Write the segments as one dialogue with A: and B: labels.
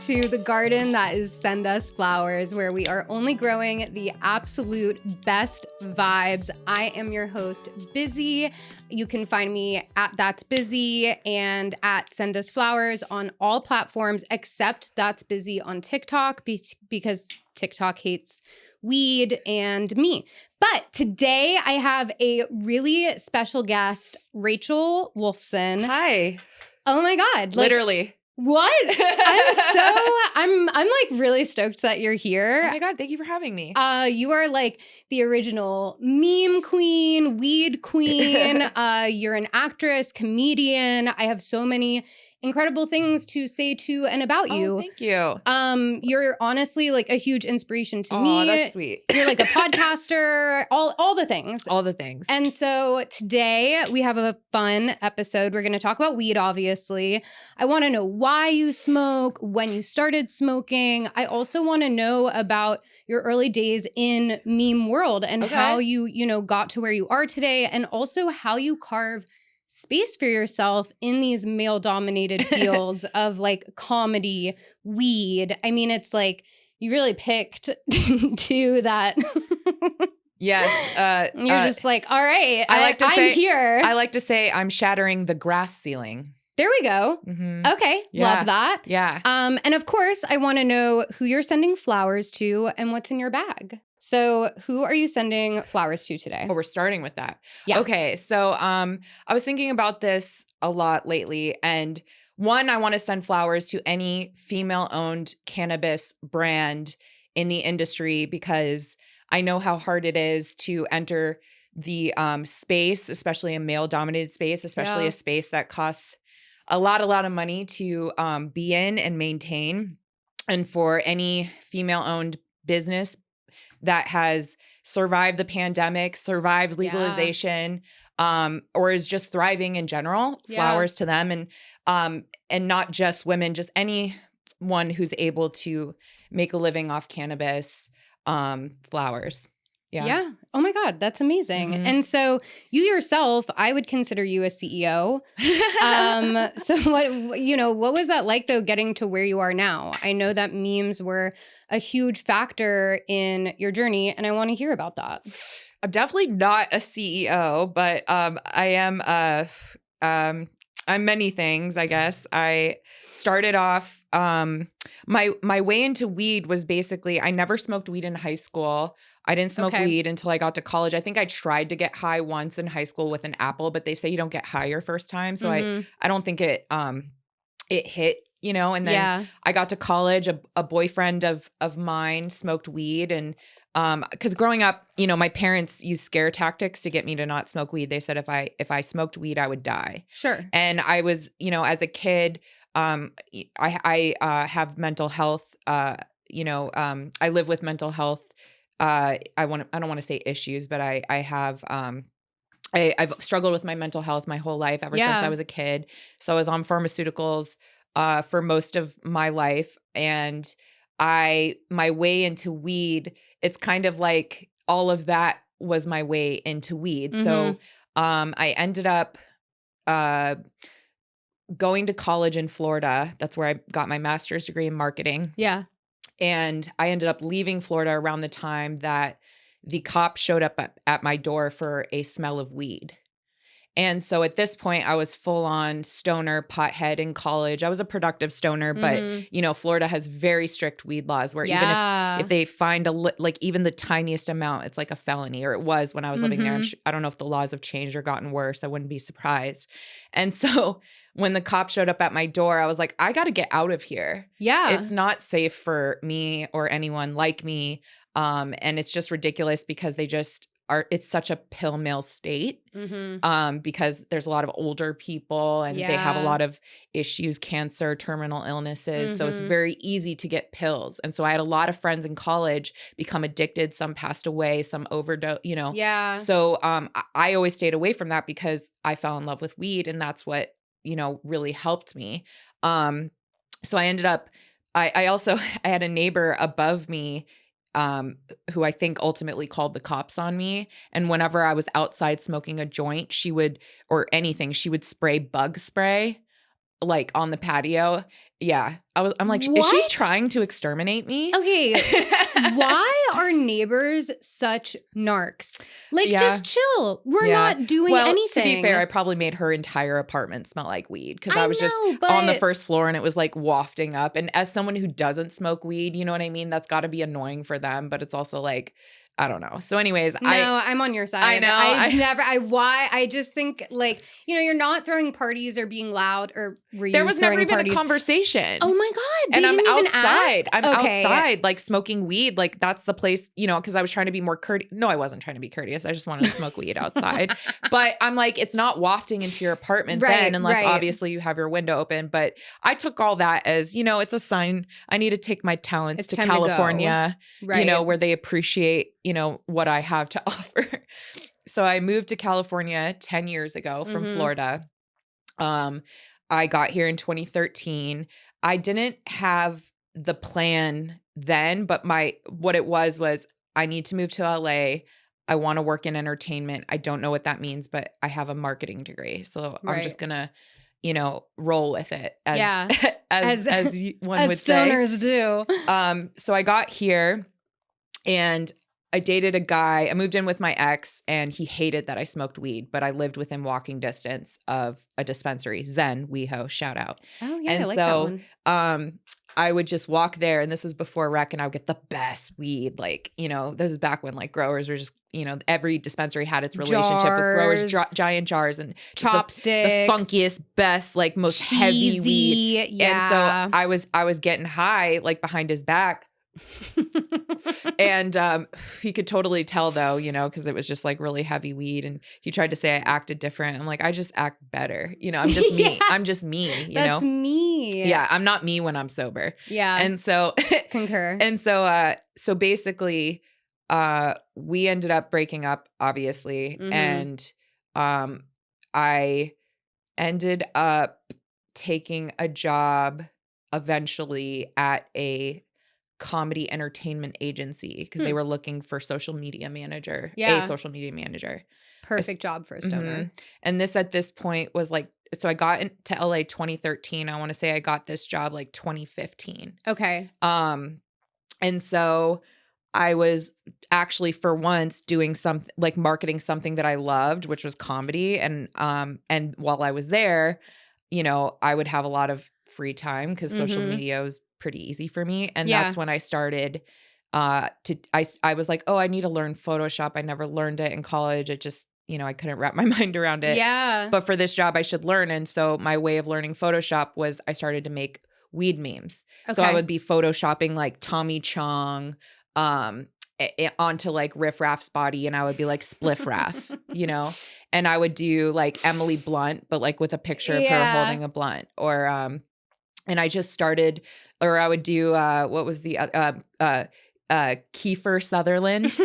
A: to the garden that is Send Us Flowers, where we are only growing the absolute best vibes. I am your host, Bizzy. You can find me at That's Bizzy and at Send Us Flowers on all platforms except That's Bizzy on TikTok because TikTok hates weed and me. But today I have a really special guest, Rachel Wolfson.
B: Hi.
A: Oh my God.
B: Literally.
A: What? I'm like really stoked that you're here.
B: Oh my God, thank you for having me.
A: You are like the original meme queen, weed queen. You're an actress, comedian. I have so many incredible things to say to and about you.
B: Oh, thank you.
A: You're honestly like a huge inspiration to me.
B: Oh, that's sweet.
A: You're like a podcaster, all the things.
B: All the things.
A: And so today we have a fun episode. We're going to talk about weed, obviously. I want to know why you smoke, when you started smoking. I also want to know about your early days in meme world and how you got to where you are today, and also how you carve space for yourself in these male-dominated fields of like comedy, weed. I mean, it's like you really picked to that.
B: Yes.
A: You're just like, all right,
B: I'm
A: here.
B: I like to say I'm shattering the glass ceiling.
A: There we go.
B: Mm-hmm.
A: Okay.
B: Yeah.
A: Love that.
B: Yeah.
A: And of course, I want to know who you're sending flowers to and what's in your bag. So who are you sending flowers to today?
B: Oh, we're starting with that.
A: Yeah.
B: Okay. So I was thinking about this a lot lately. And one, I want to send flowers to any female-owned cannabis brand in the industry because I know how hard it is to enter the space, especially a male-dominated space, especially a space that costs a lot of money to be in and maintain. And for any female-owned business that has survived the pandemic, survived legalization, or is just thriving in general, flowers to them. And not just women, just anyone who's able to make a living off cannabis, flowers.
A: Yeah. Oh my God, that's amazing.
B: Mm-hmm.
A: And so you yourself, I would consider you a CEO. So what was that like though, getting to where you are now? I know that memes were a huge factor in your journey, and I want to hear about that.
B: I'm definitely not a CEO, but I am I'm many things, I guess. I started off my way into weed was basically I never smoked weed in high school. I didn't smoke weed until I got to college. I think I tried to get high once in high school with an apple, but they say you don't get high your first time. So I don't think it hit, and then I got to college, a boyfriend of mine smoked weed, and because growing up, my parents used scare tactics to get me to not smoke weed. They said if I smoked weed, I would die.
A: Sure.
B: And I was, as a kid, I have mental health, I live with mental health. I don't want to say issues, but I have, I've struggled with my mental health my whole life ever since I was a kid. So I was on pharmaceuticals, for most of my life. And my way into weed, it's kind of like all of that was my way into weed. Mm-hmm. So, I ended up, going to college in Florida. That's where I got my master's degree in marketing.
A: Yeah.
B: And I ended up leaving Florida around the time that the cops showed up at my door for a smell of weed. And so at this point, I was full on stoner, pothead in college. I was a productive stoner, but Florida has very strict weed laws where even if they find even the tiniest amount, it's like a felony, or it was when I was living there. I don't know if the laws have changed or gotten worse. I wouldn't be surprised. And so when the cops showed up at my door, I was like, I got to get out of here.
A: Yeah.
B: It's not safe for me or anyone like me. And it's just ridiculous because they just it's such a pill mill state, because there's a lot of older people and they have a lot of issues, cancer, terminal illnesses. So it's very easy to get pills. And so I had a lot of friends in college become addicted. Some passed away, some overdose,
A: Yeah.
B: So I always stayed away from that because I fell in love with weed, and that's what, really helped me. So I ended up, I had a neighbor above me, who I think ultimately called the cops on me. And whenever I was outside smoking a joint, she would spray bug spray like on the patio. Yeah. I'm like, is she trying to exterminate me?
A: Okay. Why are neighbors such narcs? Like, just chill. We're not doing anything.
B: To be fair, I probably made her entire apartment smell like weed because I was just on the first floor and it was like wafting up. And as someone who doesn't smoke weed, you know what I mean? That's got to be annoying for them, but it's also like, I don't know. So anyways,
A: I'm on your side.
B: I know.
A: I just think like, you're not throwing parties or being loud or
B: there was never even a conversation.
A: Oh my God.
B: And I'm outside. I'm outside, like smoking weed. Like that's the place, because I was trying to be more courteous. No, I wasn't trying to be courteous. I just wanted to smoke weed outside. But I'm like, it's not wafting into your apartment then, unless obviously you have your window open. But I took all that as, it's a sign I need to take my talents to California, where they appreciate what I have to offer. So I moved to California 10 years ago from Florida. I got here in 2013. I didn't have the plan then, but what it was I need to move to LA. I want to work in entertainment. I don't know what that means, but I have a marketing degree. So I'm just going to roll with it as one would say.
A: As stoners do.
B: So I got here and I dated a guy. I moved in with my ex and he hated that I smoked weed, but I lived within walking distance of a dispensary. Zen, WeHo, shout out.
A: Oh yeah,
B: and
A: I like that one.
B: I would just walk there, and this is before rec, and I would get the best weed. Like, this is back when like growers were just, every dispensary had its relationship with growers, giant jars and
A: chopsticks,
B: the funkiest, best, like most
A: cheesy,
B: heavy weed.
A: Yeah.
B: And so I was getting high like behind his back. And he could totally tell though, because it was just like really heavy weed, and he tried to say I acted different. I'm like, I just act better. I'm just me.
A: Yeah.
B: I'm just me,
A: That's me.
B: Yeah, I'm not me when I'm sober.
A: Yeah.
B: And so
A: concur.
B: And so basically we ended up breaking up, obviously. And I ended up taking a job eventually at a comedy entertainment agency because they were looking for a social media manager.
A: Perfect job for a stoner.
B: And at this point was like, so I got into LA 2013. I want to say I got this job like 2015.
A: Okay.
B: And so I was actually for once doing something like marketing something that I loved, which was comedy. And while I was there, I would have a lot of free time because social media was pretty easy for me. And that's when I started I was like, oh, I need to learn Photoshop. I never learned it in college. It just, I couldn't wrap my mind around it.
A: Yeah.
B: But for this job, I should learn. And so my way of learning Photoshop was I started to make weed memes. Okay. So I would be Photoshopping like Tommy Chong onto like Riff Raff's body, and I would be like Spliff Raff, and I would do like Emily Blunt, but like with a picture of her holding a blunt, or and I just started, or I would do what was the Kiefer Sutherland.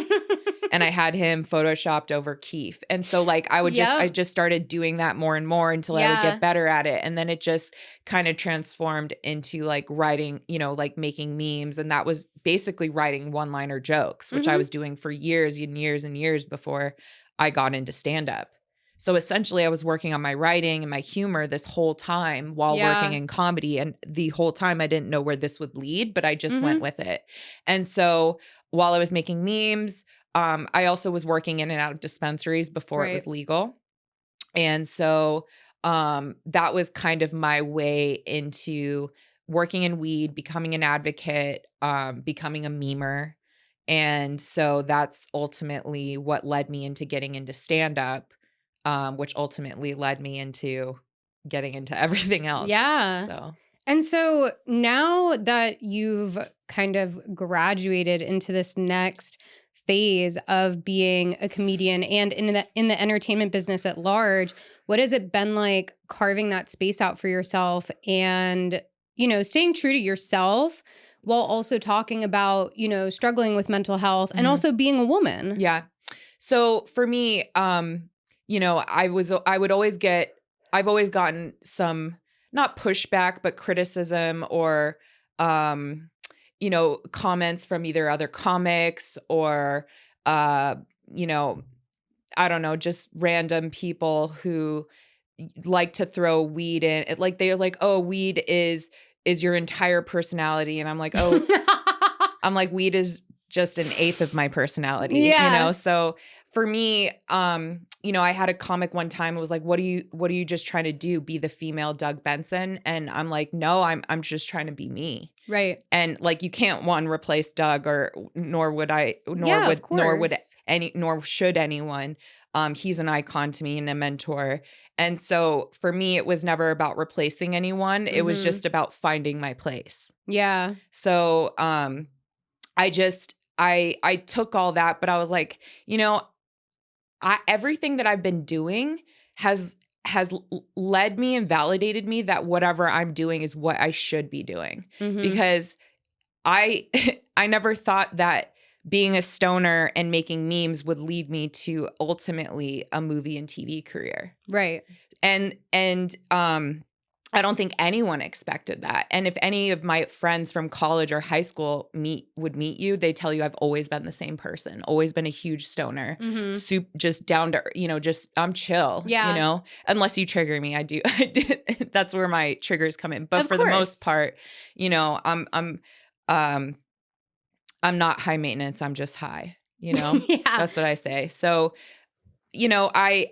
B: And I had him photoshopped over Keith. And so like I just started doing that more and more until I would get better at it. And then it just kind of transformed into like writing, like making memes. And that was basically writing one-liner jokes, which I was doing for years and years and years before I got into stand-up. So essentially I was working on my writing and my humor this whole time while working in comedy. And the whole time I didn't know where this would lead, but I just went with it. And so while I was making memes, I also was working in and out of dispensaries before it was legal. And so that was kind of my way into working in weed, becoming an advocate, becoming a memer. And so that's ultimately what led me into getting into stand-up, which ultimately led me into getting into everything else.
A: Yeah. And so now that you've kind of graduated into this next phase of being a comedian and in the entertainment business at large, what has it been like carving that space out for yourself and, staying true to yourself while also talking about, struggling with mental health and also being a woman?
B: Yeah. So for me, I've always gotten some, not pushback, but criticism or, comments from either other comics or, I don't know, just random people who, like to throw weed in it. Like they're like, oh, weed is your entire personality. And I'm like, oh, I'm like, weed is just an eighth of my personality, you know? So for me, you know, I had a comic one time, it was like, what are you just trying to do? Be the female Doug Benson? And I'm like, no, I'm just trying to be me.
A: Right.
B: And like, you can't replace Doug, or nor should anyone. He's an icon to me and a mentor. And so for me, it was never about replacing anyone. It was just about finding my place.
A: Yeah.
B: So, I took all that, but I was like, you know, everything that I've been doing has led me and validated me that whatever I'm doing is what I should be doing. Because I never thought that being a stoner and making memes would lead me to ultimately a movie and TV career.
A: Right.
B: And I don't think anyone expected that. And if any of my friends from college or high school would meet you, they tell you I've always been the same person, always been a huge stoner, just down to, you know, just I'm chill, you know, unless you trigger me. I did. That's where my triggers come in. But for the most part, you know, I'm not high maintenance. I'm just high, you know, that's what I say. So, you know, I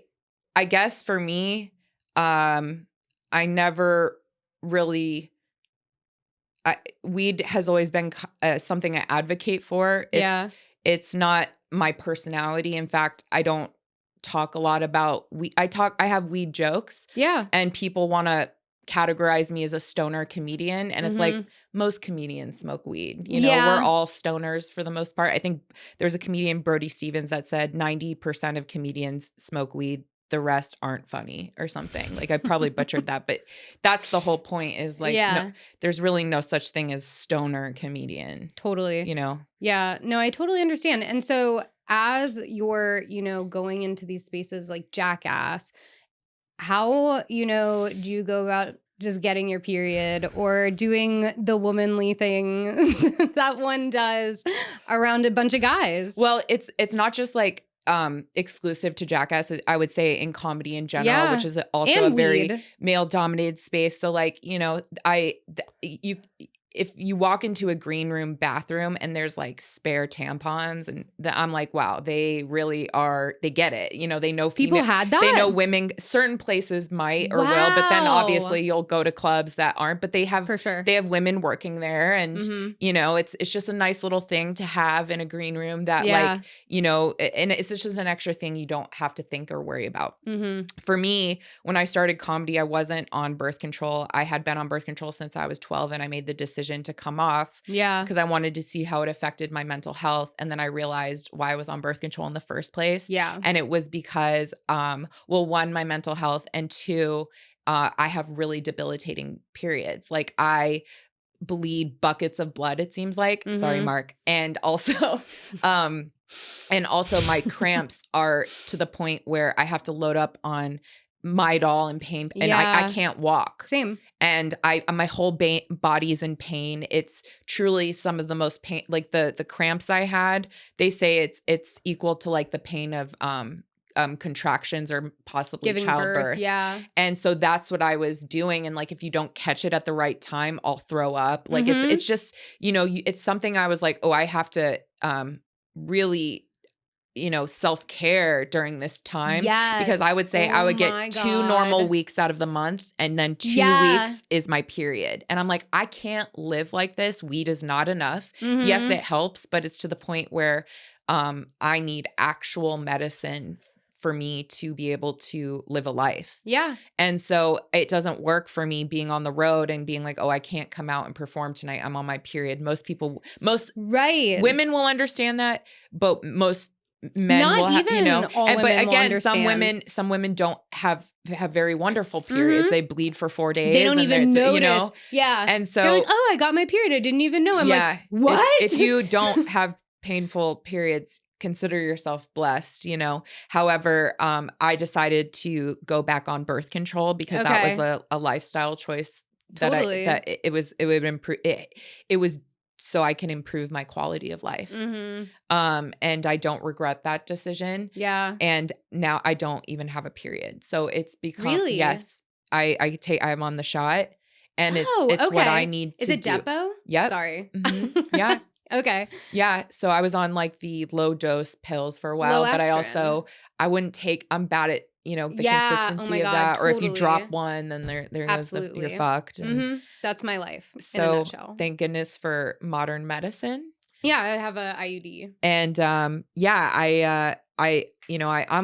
B: guess for me, I never really, weed has always been something I advocate for. It's not my personality. In fact, I don't talk a lot about weed. I have weed jokes. Yeah. And people want to categorize me as a stoner comedian. And it's like, most comedians smoke weed. You know, we're all stoners for the most part. I think there's a comedian, Brody Stevens, that said 90% of comedians smoke weed. The rest aren't funny or something. Like I probably butchered that, but that's the whole point is like, no, there's really no such thing as stoner comedian.
A: Totally.
B: You know?
A: Yeah, no, I totally understand. And so as you're, you know, going into these spaces like Jackass, how, you know, do you go about just getting your period or doing the womanly thing that one does around a bunch of guys?
B: Well, it's not just like, exclusive to Jackass, I would say in comedy in general, which is also a very male dominated space. So like, you know, if you walk into a green room bathroom and there's like spare tampons and I'm like, wow, they really are, they get it. You know, they know
A: people had that.
B: They know women, certain places might or will, but then obviously you'll go to clubs that aren't, but they have,
A: for sure,
B: they have women working there. And, you know, it's just a nice little thing to have in a green room that like, you know, and it's just an extra thing you don't have to think or worry about. For me, when I started comedy, I wasn't on birth control. I had been on birth control since I was 12 and I made the decision to come off because I wanted to see how it affected my mental health. And then I realized why I was on birth control in the first place. And it was because, well, one, my mental health, and two, I have really debilitating periods. Like I bleed buckets of blood, it seems like. Sorry, Mark. And also, my cramps are to the point where I have to load up on Midol and pain, and I can't walk.
A: Same.
B: And my whole body's in pain. It's truly some of the most pain, like the cramps I had, they say it's equal to like the pain of contractions or possibly
A: giving
B: childbirth.
A: Birth,
B: and so that's what I was doing. And like, if you don't catch it at the right time, I'll throw up. Like it's just, you know, it's something I was like, oh, I have to really, you know, self-care during this time. Because I would say I would get 2 normal weeks out of the month and then 2 weeks is my period. And I'm like, I can't live like this. Weed is not enough. Yes, it helps, but it's to the point where I need actual medicine for me to be able to live a life. And so it doesn't work for me being on the road and being like, oh, I can't come out and perform tonight. I'm on my period. Most women will understand that, but most men
A: not
B: will have,
A: even
B: you know,
A: all
B: and, but
A: women
B: again, some women don't have very wonderful periods. They bleed for 4 days.
A: They don't even notice.
B: You know?
A: And so they're like, oh, I got my period. I didn't even know. I'm like, what?
B: If you don't have painful periods, consider yourself blessed, you know. However, I decided to go back on birth control because that was a lifestyle choice that it was so I can improve my quality of life.
A: Mm-hmm.
B: And I don't regret that decision.
A: Yeah.
B: And now I don't even have a period. So it's become,
A: Really?
B: yes, I'm on the shot, and it's
A: okay.
B: what I need to
A: Is it
B: do.
A: Depo?
B: Yep.
A: Sorry.
B: Mhm. Yeah.
A: Okay.
B: Yeah. So I was on like the low dose pills for a while,
A: Low
B: but
A: estrogen.
B: I'm bad at, the
A: Yeah. Oh
B: consistency
A: my
B: of
A: God,
B: that. Or if you drop
A: totally.
B: one, then there goes
A: Absolutely.
B: you're fucked. And
A: Mm-hmm. That's my life in a
B: so
A: nutshell.
B: thank goodness for modern medicine.
A: Yeah, I have a IUD.
B: And I'm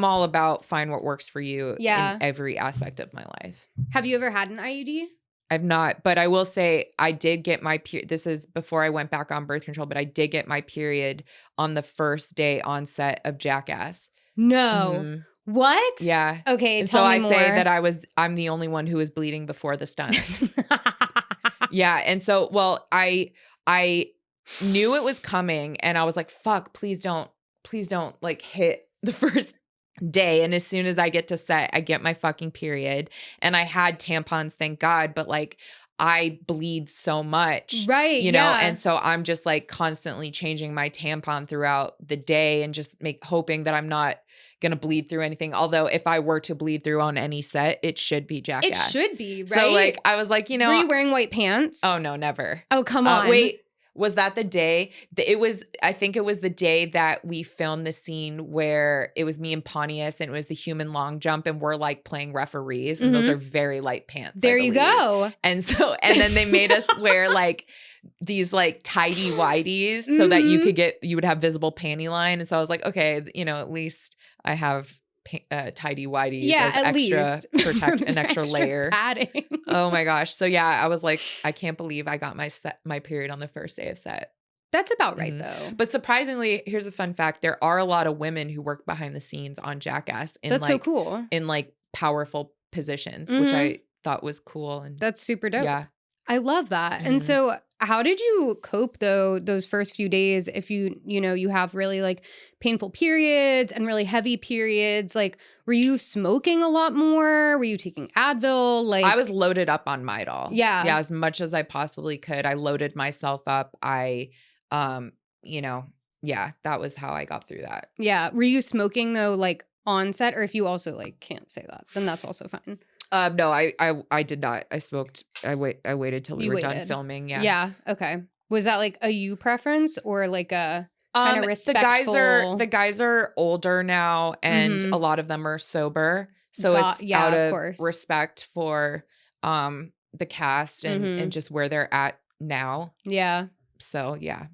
B: all about find what works for you in every aspect of my life.
A: Have you ever had an IUD?
B: I've not, but I will say I did get my period. This is before I went back on birth control, but I did get my period on the first day on set of Jackass.
A: No.
B: Mhm.
A: What?
B: Yeah.
A: Okay,
B: And
A: tell
B: so
A: me
B: I
A: more.
B: say that I'm the only one who was bleeding before the stunt. Yeah. And so, well, I knew it was coming, and I was like, fuck, please don't like hit the first day. And as soon as I get to set, I get my fucking period. And I had tampons, thank God, but like I bleed so much.
A: Right.
B: Yeah. And so I'm just like constantly changing my tampon throughout the day and just hoping that I'm not gonna bleed through anything. Although if I were to bleed through on any set, it should be Jackass.
A: It should be, right?
B: So like I was like,
A: were you wearing white pants?
B: Oh no, never.
A: Oh, come on.
B: Wait, was that the day? I think it was the day that we filmed the scene where it was me and Pontius, and it was the human long jump, and we're like playing referees, and those are very light pants.
A: There you go.
B: And then they made us wear like these like tidy whities so that you would have visible panty line. And so I was like, okay, at least I have tidy whities as extra an extra layer
A: padding.
B: Oh my gosh. So yeah, I was like, I can't believe I got my period on the first day of set.
A: That's about right though.
B: But surprisingly, here's a fun fact. There are a lot of women who work behind the scenes on Jackass
A: That's so cool.
B: In like powerful positions, which I thought was cool. And
A: that's super dope.
B: Yeah.
A: I love that. And so how did you cope though those first few days if you have really like painful periods and really heavy periods? Like were you smoking a lot more? Were you taking Advil? Like
B: I was loaded up on Midol.
A: Yeah.
B: Yeah, as much as I possibly could. I loaded myself up. I that was how I got through that.
A: Yeah. Were you smoking though like on set, or if you also like can't say that, then that's also fine.
B: No, I did not. I smoked. I waited till we were done filming. Yeah.
A: Yeah. Okay. Was that like a you preference or like a kind of respectful?
B: The guys are older now, and a lot of them are sober. So it's out of respect for the cast and just where they're at now.
A: Yeah.
B: So yeah.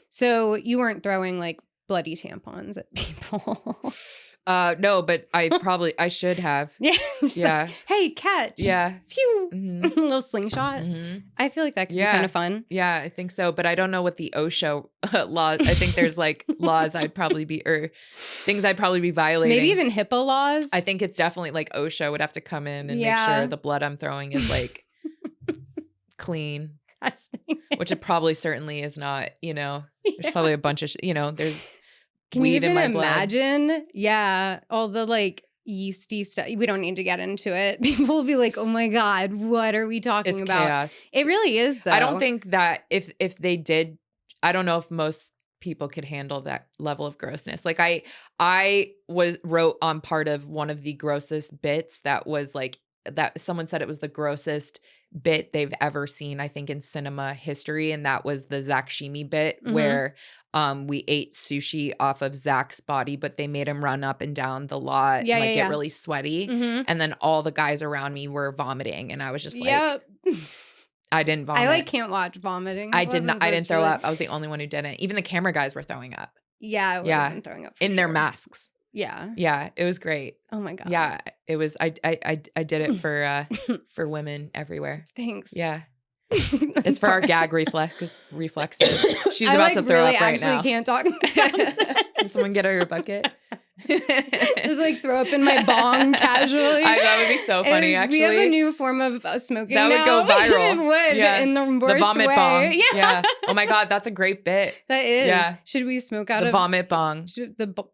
A: So you weren't throwing like bloody tampons at people.
B: No, but I should have.
A: Yeah.
B: Yeah.
A: Like, hey, catch.
B: Yeah.
A: Phew. Little slingshot. I feel like that could be kind of fun.
B: Yeah, I think so. But I don't know what the OSHA laws. I think there's like laws things I'd probably be violating.
A: Maybe even HIPAA laws.
B: I think it's definitely like OSHA would have to come in and make sure the blood I'm throwing is like clean. Which it probably certainly is not, There's probably a bunch of, there's
A: Can
B: weed
A: you even
B: in my blood.
A: Imagine? Yeah. All the like yeasty stuff. We don't need to get into it. People will be like, oh my God, what are we talking about?
B: Chaos.
A: It really is though.
B: I don't think that if they did, I don't know if most people could handle that level of grossness. Like I wrote on part of one of the grossest bits that was like, that someone said it was the grossest bit they've ever seen, I think, in cinema history. And that was the Zach Shimi bit where we ate sushi off of Zach's body, but they made him run up and down the lot and get really sweaty. And then all the guys around me were vomiting. And I was just like, I didn't vomit.
A: I can't watch vomiting.
B: I didn't throw up. I was the only one who didn't. Even the camera guys were throwing up.
A: Yeah, I would have been throwing up
B: in their masks.
A: Yeah.
B: Yeah, it was great.
A: Oh my God.
B: Yeah, it was. I did it for women evereverywhere.
A: Thanks.
B: Yeah. It's for our gag reflexes. She's about to throw up right now.
A: I can't talk.
B: Can someone get her your bucket?
A: Just like throw up in my bong casually.
B: That would be so funny, actually.
A: We have a new form of smoking
B: that would
A: now.
B: go viral.
A: It would, in the worst
B: the vomit
A: way.
B: bong.
A: Yeah.
B: Oh my God, that's a great bit.
A: That is.
B: Yeah.
A: Should we smoke out
B: the
A: of
B: vomit bong?
A: The vom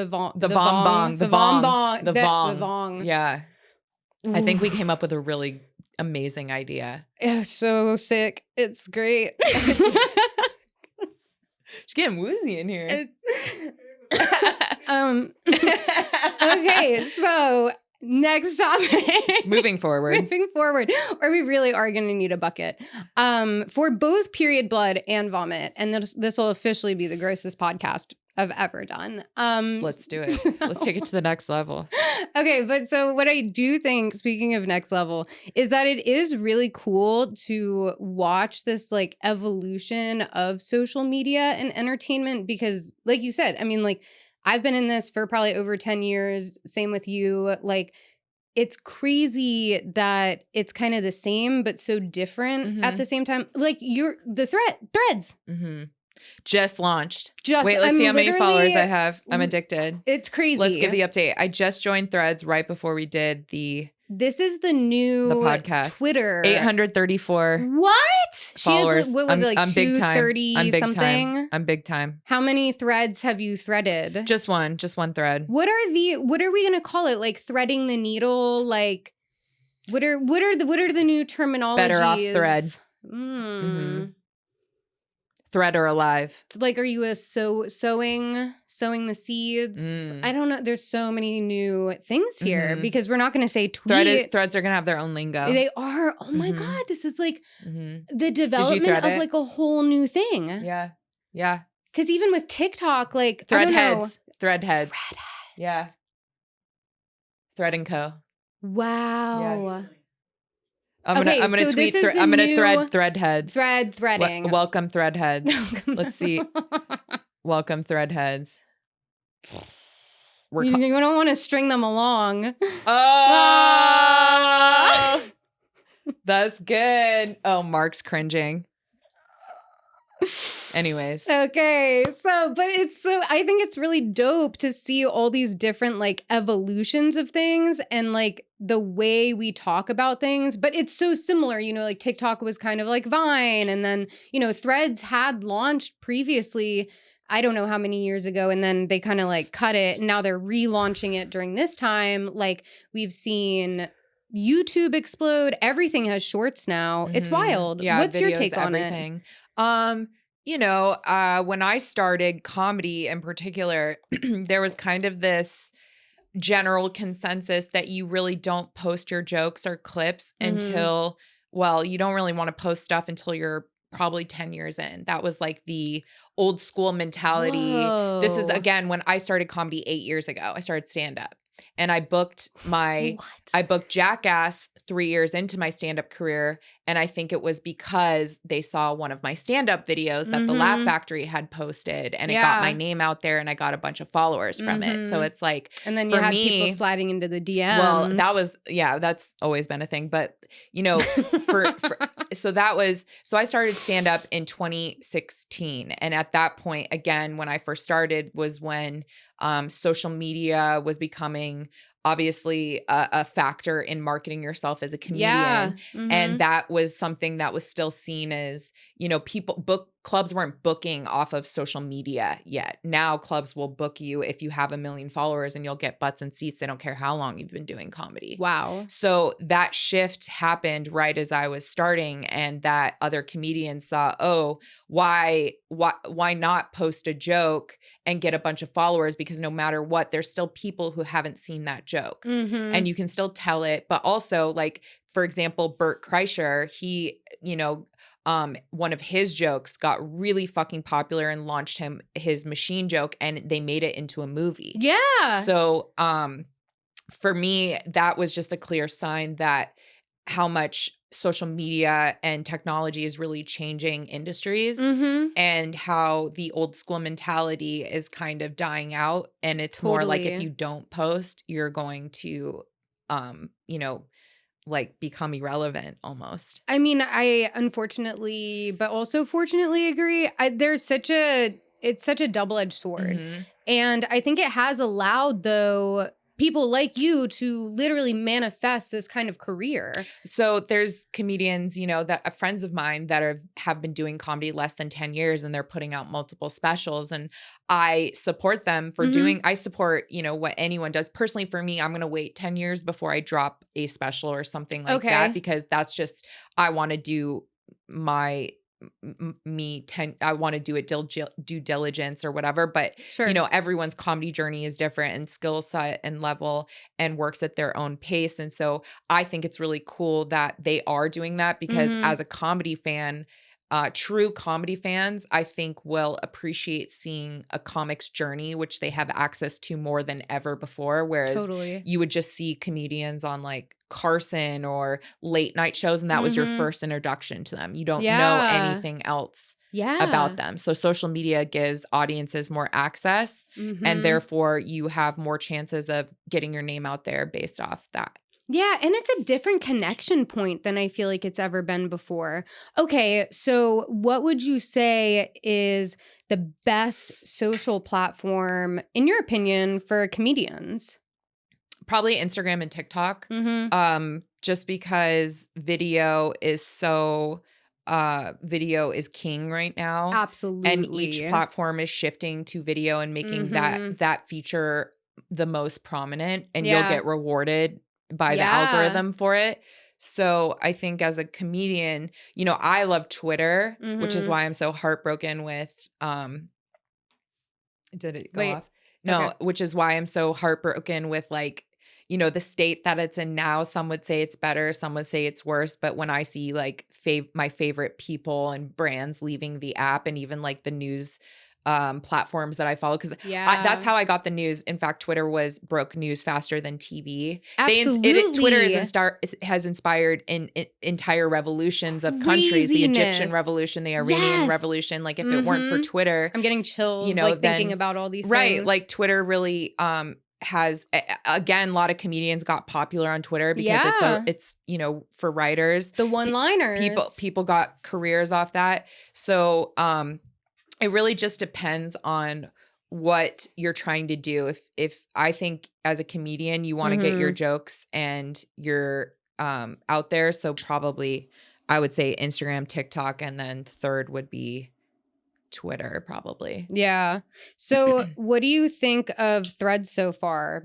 B: bong.
A: The vom bong.
B: Yeah. I think we came up with a really amazing idea.
A: Yeah, so sick. It's great.
B: She's getting woozy in here.
A: Okay, so next topic.
B: Moving forward.
A: Or we really are going to need a bucket. For both period blood and vomit, and this will officially be the grossest podcast I've ever done.
B: Let's do it. Let's take it to the next level.
A: Okay, but so what I do think, speaking of next level, is that it is really cool to watch this like evolution of social media and entertainment because, like you said, I mean, like I've been in this for probably over 10 years. Same with you. Like it's crazy that it's kind of the same, but so different at the same time. Like the threads. Mm-hmm.
B: Just launched. Wait, let's see how many followers I have. I'm addicted.
A: It's crazy.
B: Let's give the update. I just joined Threads right before we did
A: This is the podcast. Twitter.
B: 834
A: What?
B: followers.
A: What was it, like
B: I'm big time.
A: 230 something?
B: I'm big time.
A: How many threads have you threaded?
B: Just one thread.
A: What are we gonna call it? Like threading the needle? Like what are the new terminologies?
B: Better off thread. Mm-hmm. Thread or alive.
A: Like, are you sowing the seeds? I don't know. There's so many new things here because we're not going to say tweet.
B: Threads are going to have their own lingo.
A: They are. Oh my God. This is like the development of like a whole new thing.
B: Yeah. Yeah.
A: Because even with TikTok, like
B: Thread heads. Yeah. Thread and Co.
A: Wow.
B: Yeah. I'm gonna tweet. I'm gonna thread heads.
A: Threading.
B: Welcome thread heads. Let's see. Welcome thread heads.
A: You don't want to string them along.
B: Oh, that's good. Oh, Mark's cringing. Anyways.
A: Okay. I think it's really dope to see all these different like evolutions of things and like the way we talk about things, but it's so similar, you know, like TikTok was kind of like Vine and then, you know, Threads had launched previously, I don't know how many years ago, and then they kind of like cut it and now they're relaunching it during this time. Like we've seen YouTube explode. Everything has shorts now. It's wild.
B: Yeah,
A: what's your
B: videos,
A: take on
B: everything. You know, when I started comedy in particular, there was kind of this general consensus that you really don't post your jokes or clips until, well, you don't really want to post stuff until you're probably 10 years in. That was like the old school mentality.
A: Whoa.
B: This is, again, when I started comedy 8 years ago. I started stand-up. And I booked Jackass 3 years into my stand-up career. And I think it was because they saw one of my stand-up videos that the Laugh Factory had posted. And it got my name out there and I got a bunch of followers from it. So it's like,
A: and then you had people sliding into the DMs.
B: Well, that's always been a thing. But, you know, so I started stand-up in 2016. And at that point, again, when I first started was when social media was becoming obviously a factor in marketing yourself as a comedian.
A: Yeah.
B: And that was something that was still seen as, you know, clubs weren't booking off of social media yet. Now clubs will book you if you have 1 million followers and you'll get butts and seats. They don't care how long you've been doing comedy.
A: Wow.
B: So that shift happened right as I was starting, and that other comedians saw, oh, why not post a joke and get a bunch of followers? Because no matter what, there's still people who haven't seen that joke and you can still tell it. But also, like, for example, Bert Kreischer, he, you know, one of his jokes got really fucking popular and launched his machine joke, and they made it into a movie.
A: Yeah.
B: So for me, that was just a clear sign that how much social media and technology is really changing industries and how the old school mentality is kind of dying out. And it's more like if you don't post, you're going to, you know, like become irrelevant almost.
A: I mean, I unfortunately, but also fortunately agree. It's such a double-edged sword. And I think it has allowed, though, people like you to literally manifest this kind of career?
B: So there's comedians, that friends of mine that have been doing comedy less than 10 years, and they're putting out multiple specials, and I support them for I support, what anyone does. Personally, for me, I'm going to wait 10 years before I drop a special or something like that, because that's just, I want to do my I want to do it due diligence or whatever, but
A: Sure.
B: everyone's comedy journey is different, and skill set and level, and works at their own pace. And so I think it's really cool that they are doing that, because as a comedy fan, true comedy fans, I think, will appreciate seeing a comic's journey, which they have access to more than ever before. Whereas you would just see comedians on like Carson or late night shows, and that was your first introduction to them. You don't know anything else about them. So social media gives audiences more access, and therefore you have more chances of getting your name out there based off that.
A: Yeah, and it's a different connection point than I feel like it's ever been before. Okay, so what would you say is the best social platform, in your opinion, for comedians?
B: Probably Instagram and TikTok. Just because video is king right now.
A: Absolutely.
B: And each platform is shifting to video and making that feature the most prominent, and you'll get rewarded by the algorithm for it. So I think as a comedian, I love Twitter, which is why I'm so heartbroken with did it go off? No, okay. Which is why I'm so heartbroken with like, the state that it's in now. Some would say it's better, some would say it's worse. But when I see like my favorite people and brands leaving the app, and even like the news platforms that I follow, because that's how I got the news. In fact, Twitter broke news faster than TV.
A: Absolutely.
B: Twitter has inspired entire revolutions of countries. The Egyptian revolution, the Iranian revolution. Like if it weren't for Twitter,
A: I'm getting chills thinking about all these things.
B: Right, like Twitter really has, again, a lot of comedians got popular on Twitter because it's for writers, the
A: one-liners,
B: people got careers off that. So it really just depends on what you're trying to do. If I think as a comedian, you want to get your jokes and you're out there. So probably I would say Instagram, TikTok, and then third would be Twitter, probably.
A: Yeah. So what do you think of Threads so far?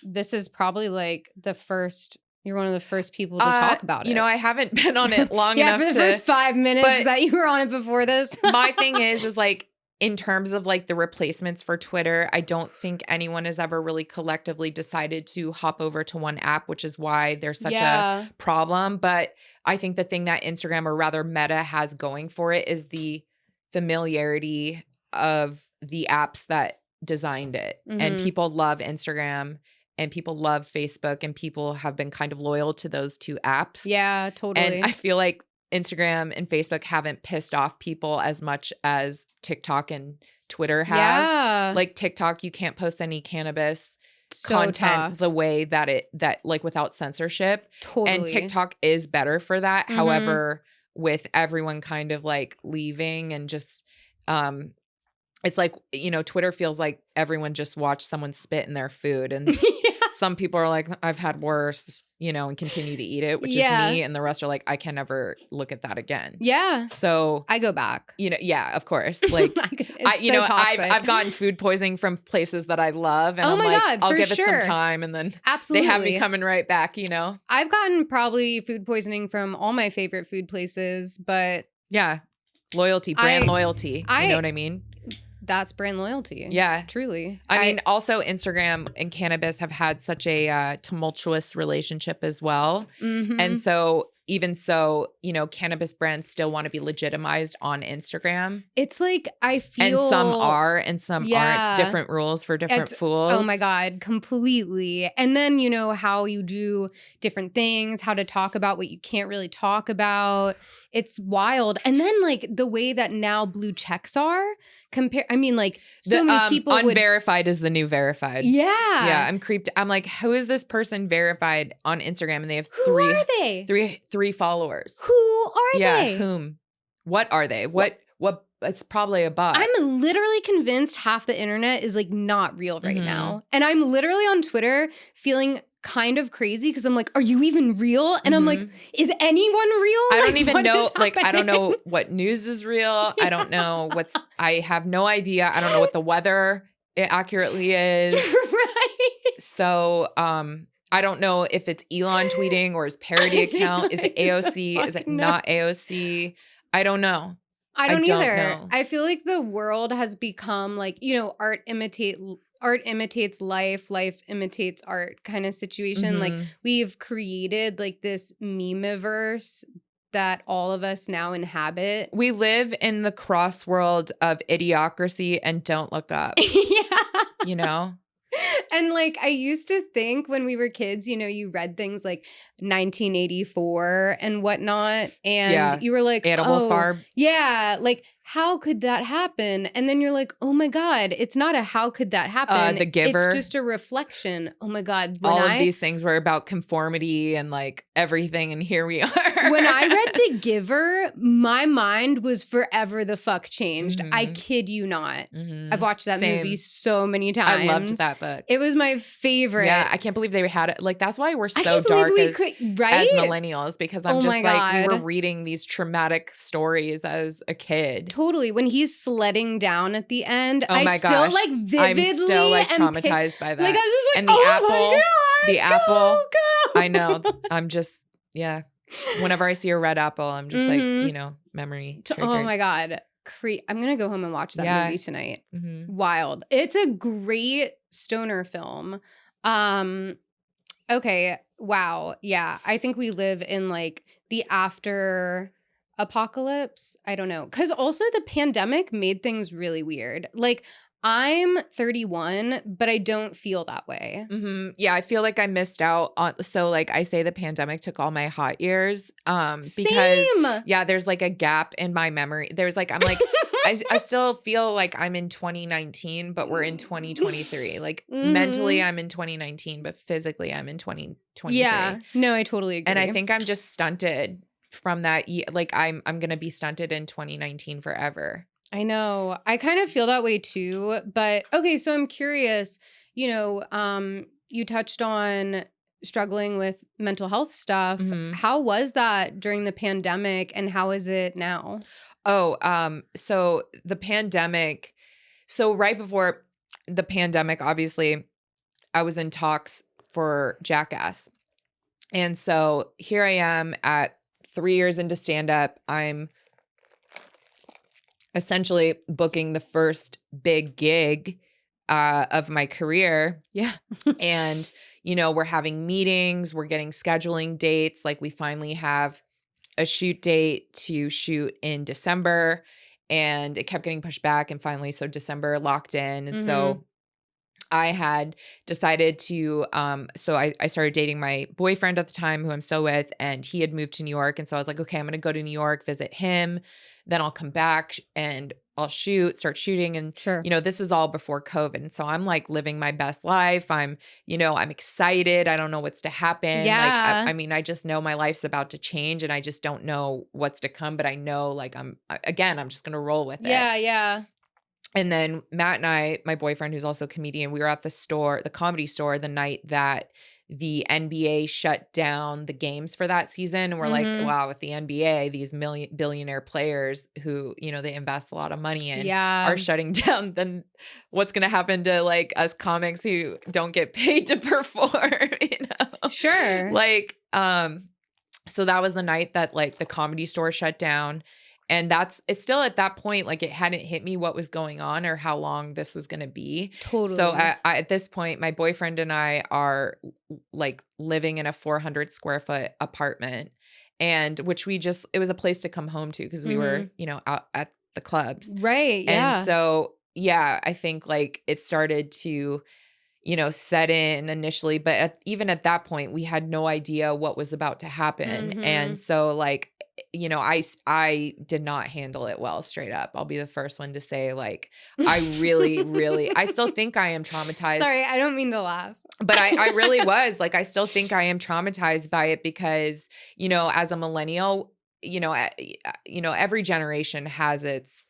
A: This is probably like you're one of the first people to talk about it.
B: I haven't been on it long enough.
A: For the first 5 minutes that you were on it before this.
B: My thing is like, in terms of like the replacements for Twitter, I don't think anyone has ever really collectively decided to hop over to one app, which is why there's such a problem. But I think the thing that Instagram, or rather Meta, has going for it is the familiarity of the apps that designed it. And people love Instagram, and people love Facebook, and people have been kind of loyal to those two apps.
A: Yeah, totally.
B: And I feel like Instagram and Facebook haven't pissed off people as much as TikTok and Twitter have.
A: Yeah.
B: Like TikTok, you can't post any cannabis content the way that like without censorship.
A: Totally.
B: And TikTok is better for that. However, with everyone kind of like leaving and just it's like, Twitter feels like everyone just watched someone spit in their food, and some people are like, I've had worse, and continue to eat it, which is me. And the rest are like, I can never look at that again.
A: Yeah.
B: So
A: I go back.
B: Of course. Like, I've gotten food poisoning from places that I love. And I'll give it some time. And then they have me coming right back,
A: I've gotten probably food poisoning from all my favorite food places, but
B: yeah. Brand loyalty. You know what I mean?
A: That's brand loyalty.
B: Yeah.
A: Truly.
B: I mean, also Instagram and cannabis have had such a tumultuous relationship as well. And so even so, cannabis brands still want to be legitimized on Instagram.
A: It's like, I feel.
B: And some are and some aren't. It's different rules for different fools.
A: Oh my God, completely. And then, how you do different things, how to talk about what you can't really talk about. It's wild. And then like the way that now blue checks are many people
B: Unverified is the new verified.
A: Yeah.
B: Yeah. I'm creeped. I'm like, who is this person verified on Instagram? And they have
A: Who are they?
B: three followers.
A: Who are they?
B: Whom? What are they? What it's probably a bot.
A: I'm literally convinced half the internet is like not real right now. And I'm literally on Twitter feeling kind of crazy because I'm like, are you even real? And I'm like, is anyone real?
B: I
A: Like,
B: don't even
A: what
B: know.
A: is
B: Like, I don't
A: happening?
B: know what news is real. I don't know I have no idea. I don't know what the weather accurately is.
A: Right.
B: So, I don't know if it's Elon tweeting or his parody account. Is it AOC? Is it not AOC? I don't know.
A: I don't either.
B: know.
A: I feel like the world has become like, you know, art imitates life, life imitates art kind of situation. Like we've created like this meme-verse that all of us now inhabit.
B: We live in the cross world of idiocracy and don't look up.
A: Yeah.
B: You know?
A: And like I used to think when we were kids, you know, you read things like 1984 and whatnot, and you were like,
B: Animal Farm.
A: Yeah, like how could that happen? And then you're like, oh my God, it's not a how could that happen?
B: The Giver.
A: It's just a reflection. Oh my God.
B: All of these things were about conformity and like everything, and here we are.
A: When I read The Giver, my mind was forever the fuck changed. I kid you not. I've watched that movie so many times.
B: I loved that book.
A: It was my favorite.
B: Yeah, I can't believe they had it. Like, that's why we're so dark as millennials, because I'm just like, we were reading these traumatic stories as a kid.
A: Totally. When he's sledding down at the end,
B: I'm still like traumatized by that.
A: Like, I was just like,
B: and the apple,
A: the apple. Go.
B: I know. I'm just, whenever I see a red apple, I'm just like, you know, memory triggered.
A: Oh my God. I'm going to go home and watch that movie tonight. Wild. It's a great stoner film. Okay. Wow. Yeah. I think we live in like the after apocalypse. I don't know. Because also the pandemic made things really weird. Like, I'm 31, but I don't feel that way.
B: Yeah, I feel like I missed out on. So, like, I say the pandemic took all my hot years. Because
A: Same.
B: There's like a gap in my memory. There's like, I'm like, I still feel like I'm in 2019, but we're in 2023. Like mentally, I'm in 2019, but physically, I'm in 2023.
A: Yeah, no, I totally agree.
B: And I think I'm just stunted from that. Like, I'm gonna be stunted in 2019 forever.
A: I know. I kind of feel that way too. But okay, so I'm curious, you know, you touched on struggling with mental health stuff. How was that during the pandemic and how is it now?
B: So the pandemic, so right before the pandemic, obviously, I was in talks for Jackass. And so here I am at 3 years into stand-up. I'm essentially booking the first big gig of my career.
A: Yeah.
B: And, you know, we're having meetings, we're getting scheduling dates. Like, we finally have a shoot date to shoot in December, and it kept getting pushed back. And finally, so December locked in. And so I had decided to, so I started dating my boyfriend at the time, who I'm still with, and he had moved to New York. And so I was like, okay, I'm going to go to New York, visit him. Then I'll come back and I'll start shooting. And, you know, this is all before COVID. And so I'm like living my best life. I'm excited. I don't know what's to happen.
A: Yeah.
B: Like, I mean, I just know my life's about to change and I just don't know what's to come, but I know, like, I'm just going to roll with it.
A: Yeah. Yeah.
B: And then Matt and I, my boyfriend, who's also a comedian, we were at the comedy store, the night that the NBA shut down the games for that season. And we're like, wow, with the NBA, these billionaire players who, you know, they invest a lot of money in are shutting down, then what's going to happen to like us comics who don't get paid to perform, you know?
A: Sure.
B: Like, so that was the night that like the comedy store shut down. And it's still at that point, like, it hadn't hit me what was going on or how long this was going to be.
A: Totally.
B: So at this point, my boyfriend and I are like living in a 400 square foot apartment, and it was a place to come home to because we were, you know, out at the clubs.
A: Right. Yeah.
B: And so, yeah, I think like it started to, you know, set in initially, but even at that point, we had no idea what was about to happen. And so like, you know, I did not handle it well, straight up. I'll be the first one to say, like, I really, I still think I am traumatized.
A: Sorry, I don't mean to laugh.
B: But I really was. Like, I still think I am traumatized by it because, you know, as a millennial, you know, every generation has its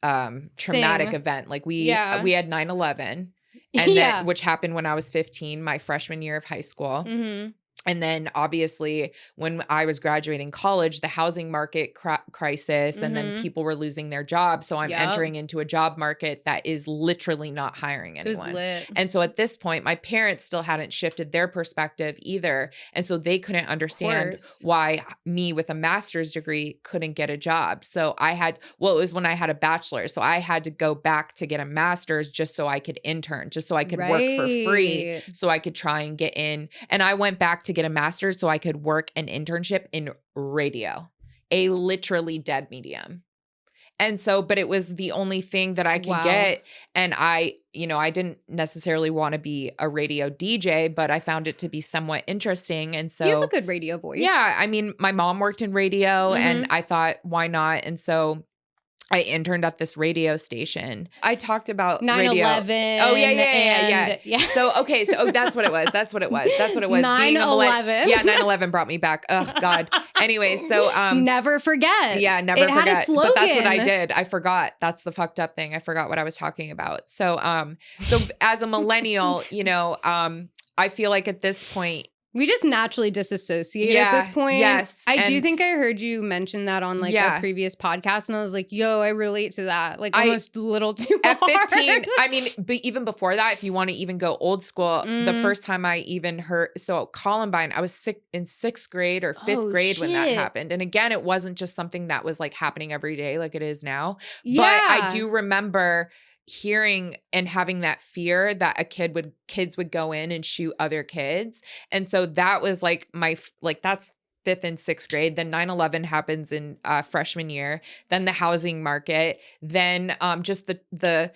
B: traumatic
A: Thing.
B: event. Like we
A: Yeah.
B: had 9/11 and
A: Yeah.
B: then which happened when I was 15, my freshman year of high school.
A: Mm-hmm.
B: And then obviously when I was graduating college, the housing market crisis, and then
A: Mhm.
B: people were losing their jobs. So I'm
A: Yep.
B: entering into a job market that is literally not hiring
A: It was
B: anyone.
A: lit.
B: And so at this point, my parents still hadn't shifted their perspective either. And so they couldn't understand
A: course.
B: why me with a master's degree couldn't get a job. So it was when I had a bachelor's. So I had to go back to get a master's just so I could intern, just so I could work for free,
A: Right.
B: so I could try and get in. And I went back to get a master's so I could work an internship in radio, a literally dead medium. And so, but it was the only thing that I could
A: Wow.
B: get. And I didn't necessarily want to be a radio DJ, but I found it to be somewhat interesting. And so
A: You have a good radio voice.
B: yeah, I mean, my mom worked in radio and
A: Mhm.
B: I thought, why not? And so I interned at this radio station. I talked about
A: 9/11.
B: radio. Oh, yeah.
A: Yeah.
B: So, okay. So, that's what it was. That's what it was.
A: 9/11.
B: Yeah, 9/11 brought me back. Oh, God. Anyway, so
A: Never forget.
B: yeah, never
A: it
B: forget.
A: Had a slogan.
B: But that's what I did. I forgot. That's the fucked up thing. I forgot what I was talking about. So as a millennial, I feel like at this point,
A: We just naturally disassociate
B: Yeah,
A: at this point.
B: yes,
A: I do
B: and-
A: think I heard you mention that on like
B: Yeah.
A: a previous podcast, and I was like, yo, I relate to that. Like
B: I-
A: almost a little too
B: at
A: hard.
B: 15, I mean, but even before that, if you want to even go old school, the
A: Mm.
B: first time I even heard, so Columbine, I was in sixth grade or fifth
A: Oh,
B: grade when that
A: shit.
B: happened. And again, it wasn't just something that was like happening every day like it is now.
A: Yeah.
B: But I do remember hearing and having that fear that kids would go in and shoot other kids. And so that was like that's fifth and sixth grade. Then 9/11 happens in freshman year. Then the housing market. Then just the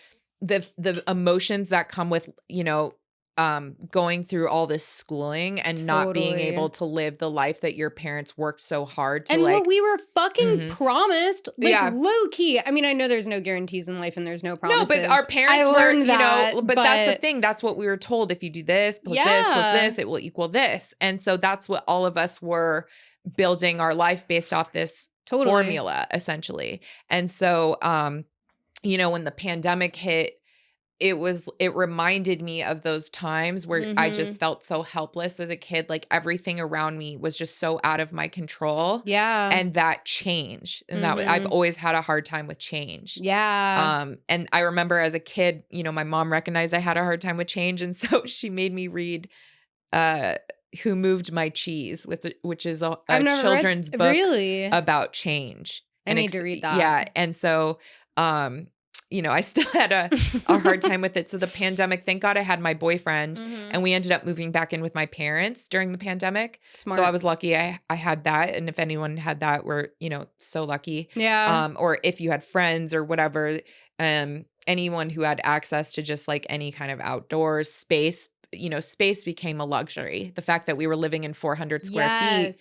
B: emotions that come with going through all this schooling and not being
A: Totally.
B: able to live the life that your parents worked so hard to
A: And
B: like.
A: what we were fucking
B: Mhm.
A: promised, like
B: Yeah.
A: low key. I mean, I know there's no guarantees in life and there's no
B: No,
A: promises.
B: but our parents
A: I
B: were,
A: learned that,
B: but that's the thing. That's what we were told. If you do this, plus this, plus
A: Yeah.
B: this, it will equal this. And so that's what all of us were building our life based off this
A: Totally.
B: formula, essentially. And so, when the pandemic hit, it reminded me of those times where I just felt so helpless as a kid. Like everything around me was just so out of my control.
A: Yeah.
B: And that changed. And that I've always had a hard time with change.
A: Yeah.
B: And I remember as a kid, my mom recognized I had a hard time with change. And so she made me read Who Moved My Cheese, which is a
A: I've never
B: children's
A: read,
B: book
A: really?
B: about change.
A: I need to read that.
B: Yeah. And so, I still had a hard time with it. So the pandemic, thank God I had my boyfriend and we ended up moving back in with my parents during the pandemic.
A: Smart.
B: So I was lucky I had that. And if anyone had that, we're, so lucky.
A: Yeah.
B: Or if you had friends or whatever, anyone who had access to just like any kind of outdoors space, space became a luxury. The fact that we were living in 400 square feet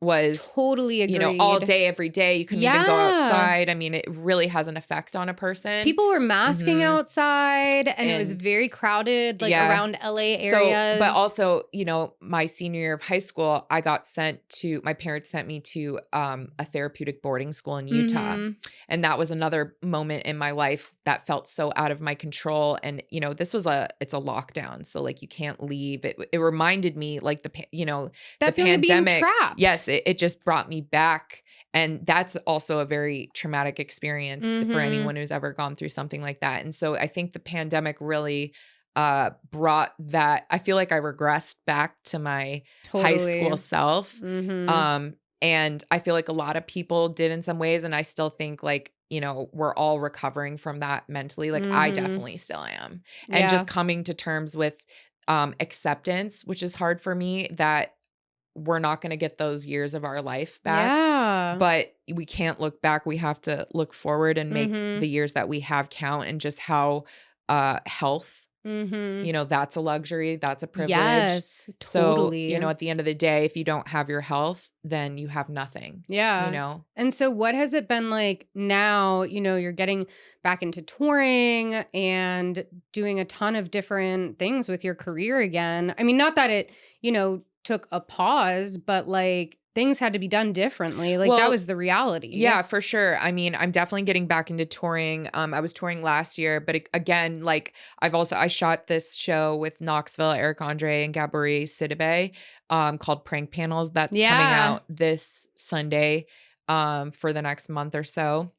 B: was
A: totally agreed.
B: all day, every day. You couldn't even go outside. I mean, it really has an effect on a person.
A: People were masking outside and it was
B: And-
A: very crowded, like around LA areas.
B: So, but also, my senior year of high school, my parents sent me to a therapeutic boarding school in Utah. And that was another moment in my life that felt so out of my control. And, it's a lockdown. So like you can't leave. It reminded me like the
A: that feeling of being
B: pandemic.
A: trapped.
B: Yes, it just brought me back. And that's also a very traumatic experience for anyone who's ever gone through something like that. And so I think the pandemic really brought that. I feel like I regressed back to my high school self. And I feel like a lot of people did in some ways. And I still think like, we're all recovering from that mentally. Like I definitely still am. And just coming to terms with acceptance, which is hard for me, that we're not going to get those years of our life back.
A: Yeah.
B: But we can't look back. We have to look forward and make the years that we have count, and just how health, that's a luxury. That's a privilege.
A: Yes, totally.
B: So, at the end of the day, if you don't have your health, then you have nothing.
A: Yeah. And so what has it been like now, you're getting back into touring and doing a ton of different things with your career again. I mean, not that it, took a pause, but like things had to be done differently. Like, that
B: Well,
A: was the reality.
B: Yeah, for sure. I mean, I'm definitely getting back into touring. I was touring last year, but again, like I shot this show with Knoxville, Eric Andre, and Gabourey Sidibe, called Prank Panels. That's coming out this Sunday, for the next month or so.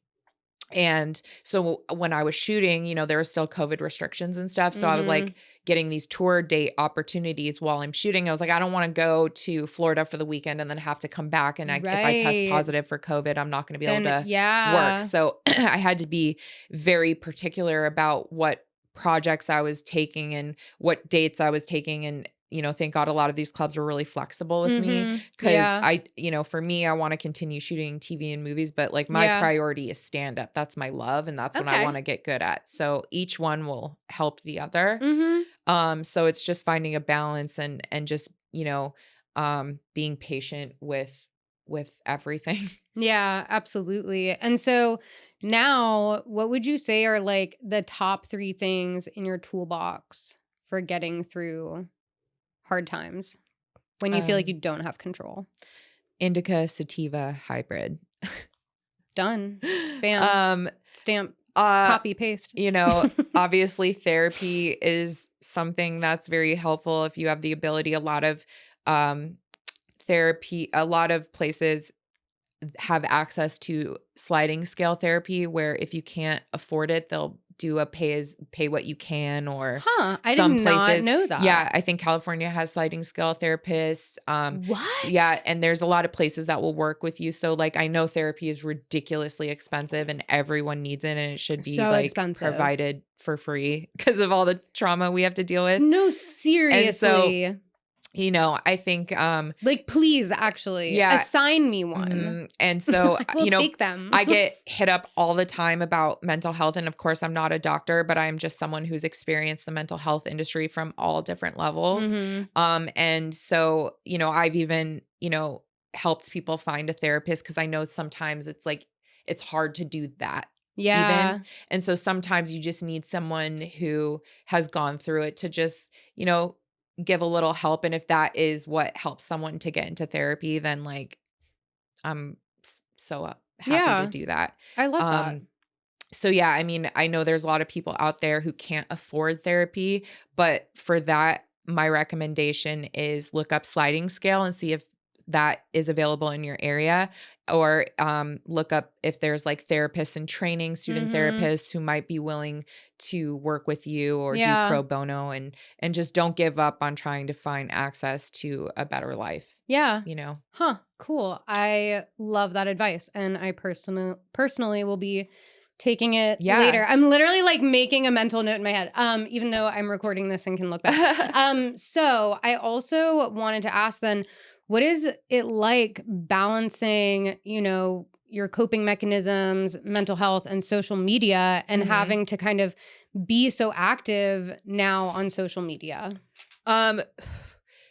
B: And so when I was shooting, you know, there were still COVID restrictions and stuff. So I was like getting these tour date opportunities while I'm shooting. I was like, I don't want to go to Florida for the weekend and then have to come back. And if I test positive for COVID, I'm not going to be able to work. So I had to be very particular about what projects I was taking and what dates I was taking. And, you know, thank God a lot of these clubs were really flexible with me because for me, I want to continue shooting TV and movies, but like my priority is stand up. That's my love. And that's what I want to get good at. So each one will help the other. So it's just finding a balance and just, you know, being patient with everything.
A: Yeah, absolutely. And so now what would you say are like the top 3 things in your toolbox for getting through hard times when you feel like you don't have control?
B: Indica, sativa, hybrid.
A: Done. Bam. Stamp. Copy, paste.
B: You know, obviously therapy is something that's very helpful if you have the ability. A lot of therapy, a lot of places have access to sliding scale therapy where if you can't afford it, they'll do a pay what you can, or
A: I
B: some
A: did
B: places
A: not know that.
B: Yeah, I think California has sliding scale therapists.
A: What?
B: Yeah, and there's a lot of places that will work with you. So like I know therapy is ridiculously expensive and everyone needs it, and it should be
A: So
B: like
A: expensive.
B: provided for free because of all the trauma we have to deal with.
A: No, seriously.
B: And so, you know, I think
A: like, please, actually, assign me one.
B: And so
A: we'll
B: you know,
A: take them.
B: I get hit up all the time about mental health, and of course I'm not a doctor, but I'm just someone who's experienced the mental health industry from all different levels. And so, you know, I've even, you know, helped people find a therapist because I know sometimes it's like it's hard to do that. Even. And so sometimes you just need someone who has gone through it to just, you know, give a little help. And if that is what helps someone to get into therapy, then like I'm so happy to do that.
A: I love that.
B: So yeah, I mean, I know there's a lot of people out there who can't afford therapy, but for that, my recommendation is look up sliding scale and see if that is available in your area, or look up if there's like therapists in training, student therapists who might be willing to work with you or do pro bono, and just don't give up on trying to find access to a better life.
A: Yeah.
B: You know?
A: Cool. I love that advice. And I personally will be taking it later. I'm literally like making a mental note in my head, even though I'm recording this and can look back. So I also wanted to ask then, what is it like balancing, you know, your coping mechanisms, mental health, and social media, and having to kind of be so active now on social media?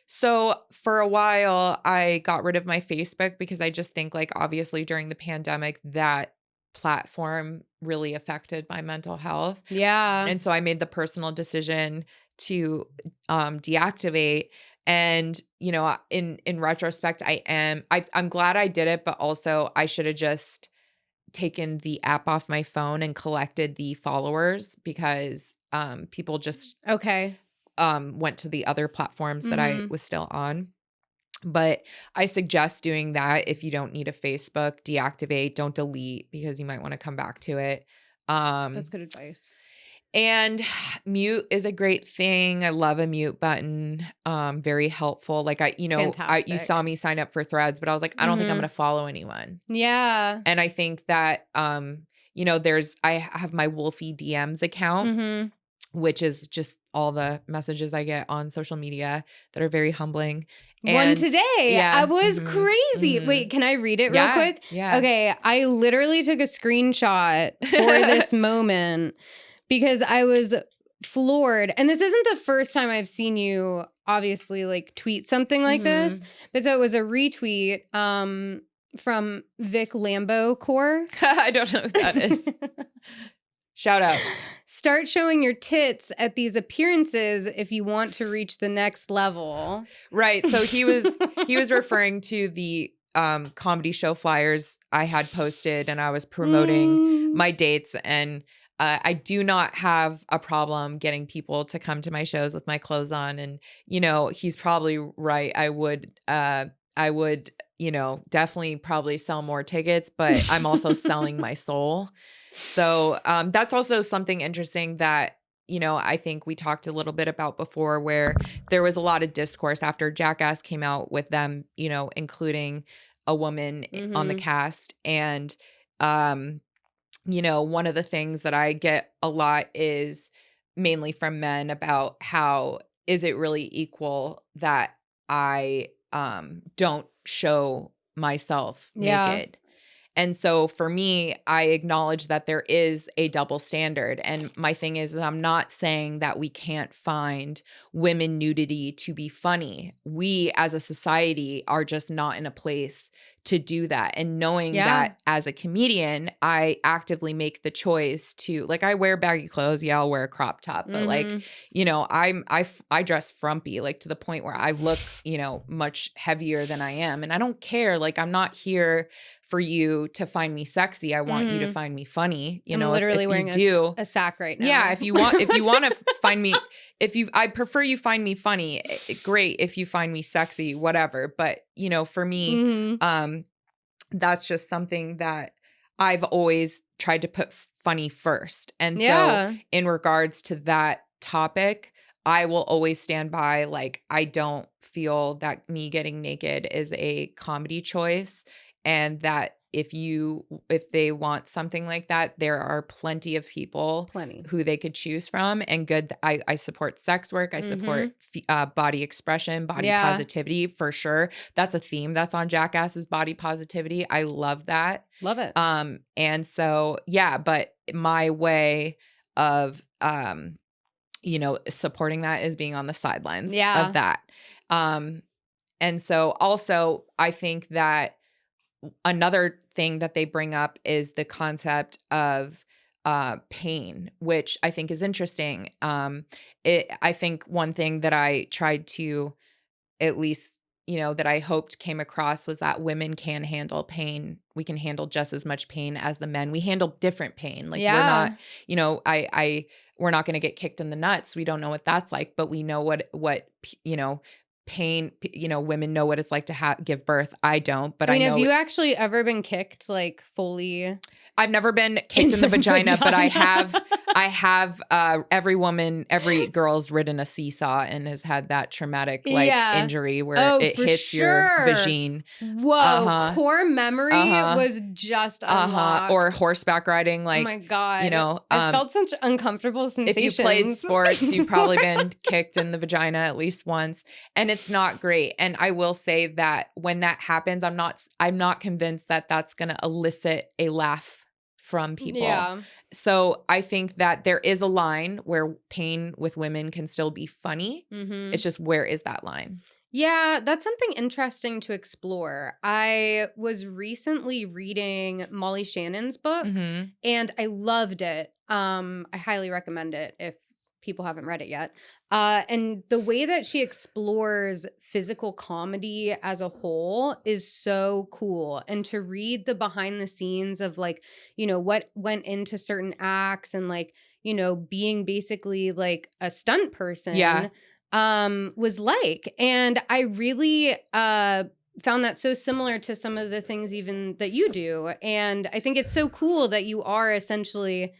B: So for a while, I got rid of my Facebook because I just think like obviously during the pandemic, that platform really affected my mental health.
A: Yeah.
B: And so I made the personal decision to deactivate. And, you know, in retrospect, I'm glad I did it, but also I should have just taken the app off my phone and collected the followers, because people just went to the other platforms that I was still on. But I suggest doing that if you don't need a Facebook. Deactivate, don't delete, because you might want to come back to it.
A: That's good advice.
B: And mute is a great thing. I love a mute button. Very helpful. Like you saw me sign up for Threads, but I was like, I don't think I'm going to follow anyone.
A: Yeah.
B: And I think that, you know, I have my Wolfie DMs account, which is just all the messages I get on social media that are very humbling.
A: One today. I was crazy. Wait, can I read it real quick?
B: Yeah.
A: Okay. I literally took a screenshot for this moment because I was floored. And this isn't the first time I've seen you obviously like tweet something like this. But so it was a retweet from Vic Lambo Core.
B: I don't know who that is. Shout out.
A: Start showing your tits at these appearances if you want to reach the next level.
B: Right. So he was referring to the comedy show flyers I had posted, and I was promoting my dates, and I do not have a problem getting people to come to my shows with my clothes on. And, you know, he's probably right. I would, you know, definitely probably sell more tickets, but I'm also selling my soul. So that's also something interesting that, you know, I think we talked a little bit about before, where there was a lot of discourse after Jackass came out with them, you know, including a woman on the cast. And, you know, one of the things that I get a lot is mainly from men about how is it really equal that I don't show myself naked. And so for me, I acknowledge that there is a double standard. And my thing is that I'm not saying that we can't find women nudity to be funny. We as a society are just not in a place to do that. And knowing that as a comedian, I actively make the choice to, like, I wear baggy clothes. Yeah, I'll wear a crop top. But like, you know, I dress frumpy, like to the point where I look, you know, much heavier than I am. And I don't care. Like, I'm not here for you to find me sexy. I want you to find me funny. You know,
A: literally
B: if
A: wearing
B: you do
A: a sack right now.
B: Yeah, if you want to find me, I prefer you find me funny. Great. If you find me sexy, whatever. But, you know, for me, that's just something that I've always tried to put funny first. And so in regards to that topic, I will always stand by, like, I don't feel that me getting naked is a comedy choice, and that if they want something like that, there are plenty of people who they could choose from. And good, I support sex work. I support body expression, body positivity for sure. That's a theme that's on Jackass, is body positivity. I love that.
A: Love it.
B: And so, yeah, but my way of, you know, supporting that is being on the sidelines of that. And so also I think that another thing that they bring up is the concept of pain, which I think is interesting. I think one thing that I tried to, at least, you know, that I hoped came across, was that women can handle pain. We can handle just as much pain as the men. We handle different pain. Like, we're not, you know, we're not going to get kicked in the nuts. We don't know what that's like, but we know what, you know, pain, you know, women know what it's like to give birth. I don't, but I know.
A: Have you actually ever been kicked, like, fully?
B: I've never been kicked in the vagina, but I have, every girl's ridden a seesaw and has had that traumatic, like, injury where it hits your vagine.
A: Whoa. Core memory was just unlocked.
B: Or horseback riding. Like,
A: oh my God.
B: You know,
A: I felt such uncomfortable sensations.
B: If you played sports, you've probably been kicked in the vagina at least once, and it's not great. And I will say that when that happens, I'm not convinced that that's going to elicit a laugh from people.
A: Yeah.
B: So I think that there is a line where pain with women can still be funny. It's just, where is that line?
A: Yeah, that's something interesting to explore. I was recently reading Molly Shannon's book, and I loved it. I highly recommend it if people haven't read it yet. And the way that she explores physical comedy as a whole is so cool. And to read the behind the scenes of, like, you know, what went into certain acts, and, like, you know, being basically like a stunt person was like. And I really found that so similar to some of the things even that you do. And I think it's so cool that you are essentially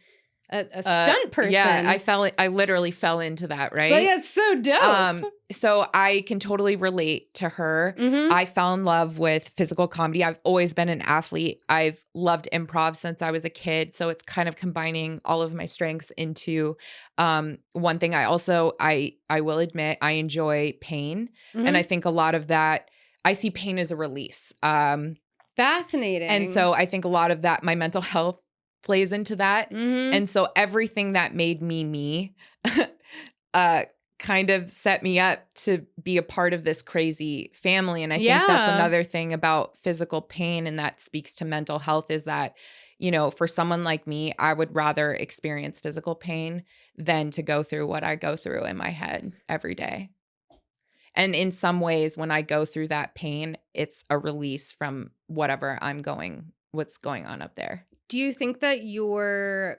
A: a stunt person.
B: Yeah, I literally fell into that, right?
A: But yeah, it's so dope.
B: So I can totally relate to her. I fell in love with physical comedy. I've always been an athlete. I've loved improv since I was a kid. So it's kind of combining all of my strengths into one thing. I will admit, I enjoy pain. And I think a lot of that, I see pain as a release.
A: Fascinating.
B: And so I think a lot of that, my mental health plays into that. And so everything that made me kind of set me up to be a part of this crazy family. And I think that's another thing about physical pain, and that speaks to mental health, is that, you know, for someone like me, I would rather experience physical pain than to go through what I go through in my head every day. And in some ways, when I go through that pain, it's a release from what's going on up there.
A: Do you think that your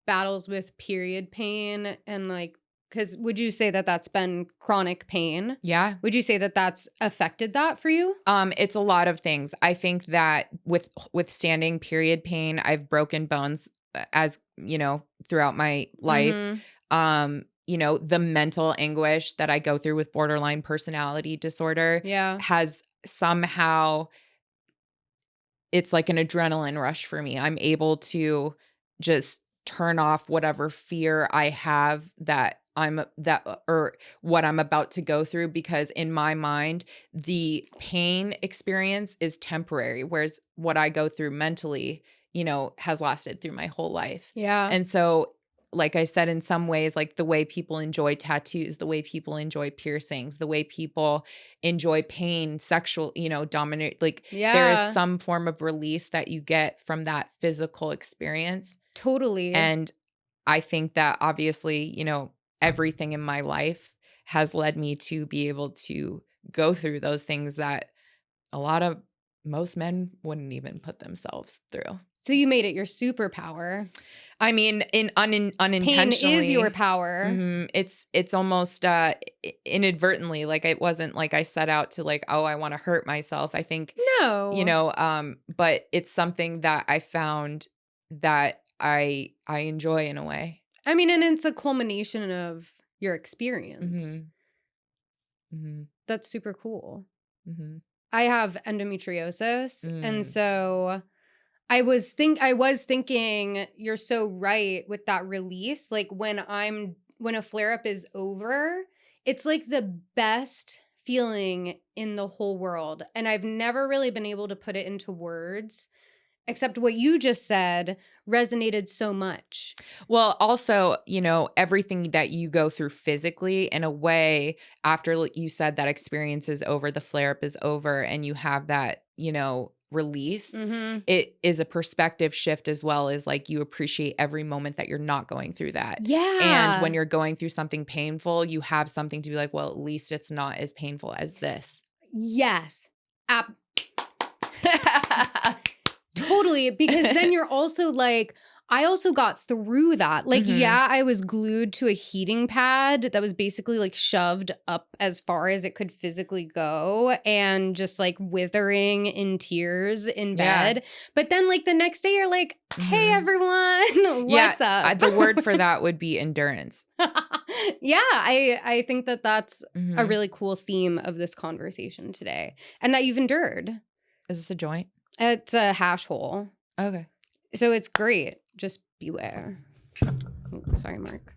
A: battles with period pain and like, because would you say that that's been chronic pain?
B: Yeah.
A: Would you say that that's affected that for you?
B: It's a lot of things. I think that withstanding period pain, I've broken bones as, throughout my life.
A: Mhm.
B: The mental anguish that I go through with borderline personality disorder
A: Yeah.
B: has somehow, it's like an adrenaline rush for me. I'm able to just turn off whatever fear I have or what I'm about to go through, because in my mind, the pain experience is temporary, whereas what I go through mentally, has lasted through my whole life.
A: Yeah.
B: And so, like I said, in some ways, like the way people enjoy tattoos, the way people enjoy piercings, the way people enjoy pain, sexual, dominate, like there is
A: Yeah.
B: some form of release that you get from that physical experience.
A: Totally.
B: And I think that obviously, everything in my life has led me to be able to go through those things that most men wouldn't even put themselves through.
A: So you made it your superpower.
B: I mean, unintentionally.
A: Pain is your power.
B: Mm-hmm, it's almost inadvertently. Like it wasn't like I set out to like, oh, I want to hurt myself. I think
A: No.
B: but it's something that I found that I enjoy in a way.
A: I mean, and it's a culmination of your experience.
B: Mm-hmm. Mm-hmm.
A: That's super cool.
B: Mm-hmm.
A: I have endometriosis, and so I was thinking you're so right with that release. Like when a flare-up is over, it's like the best feeling in the whole world. And I've never really been able to put it into words, except what you just said resonated so much.
B: Well, also, everything that you go through physically, in a way, after you said that experience is over, the flare-up is over, and you have that, release, it is a perspective shift, as well as like you appreciate every moment that you're not going through that.
A: Yeah.
B: And when you're going through something painful, you have something to be like, well, at least it's not as painful as this.
A: Yes. Totally. Because then you're also like, I also got through that. Like, yeah, I was glued to a heating pad that was basically like shoved up as far as it could physically go and just like withering in tears in bed. But then like the next day you're like, hey, everyone, what's up?
B: The word for that would be endurance.
A: Yeah, I think that that's a really cool theme of this conversation today, and that you've endured.
B: Is this a joint?
A: It's a hash hole.
B: Okay.
A: So it's great. Just beware. Ooh, sorry, Mark.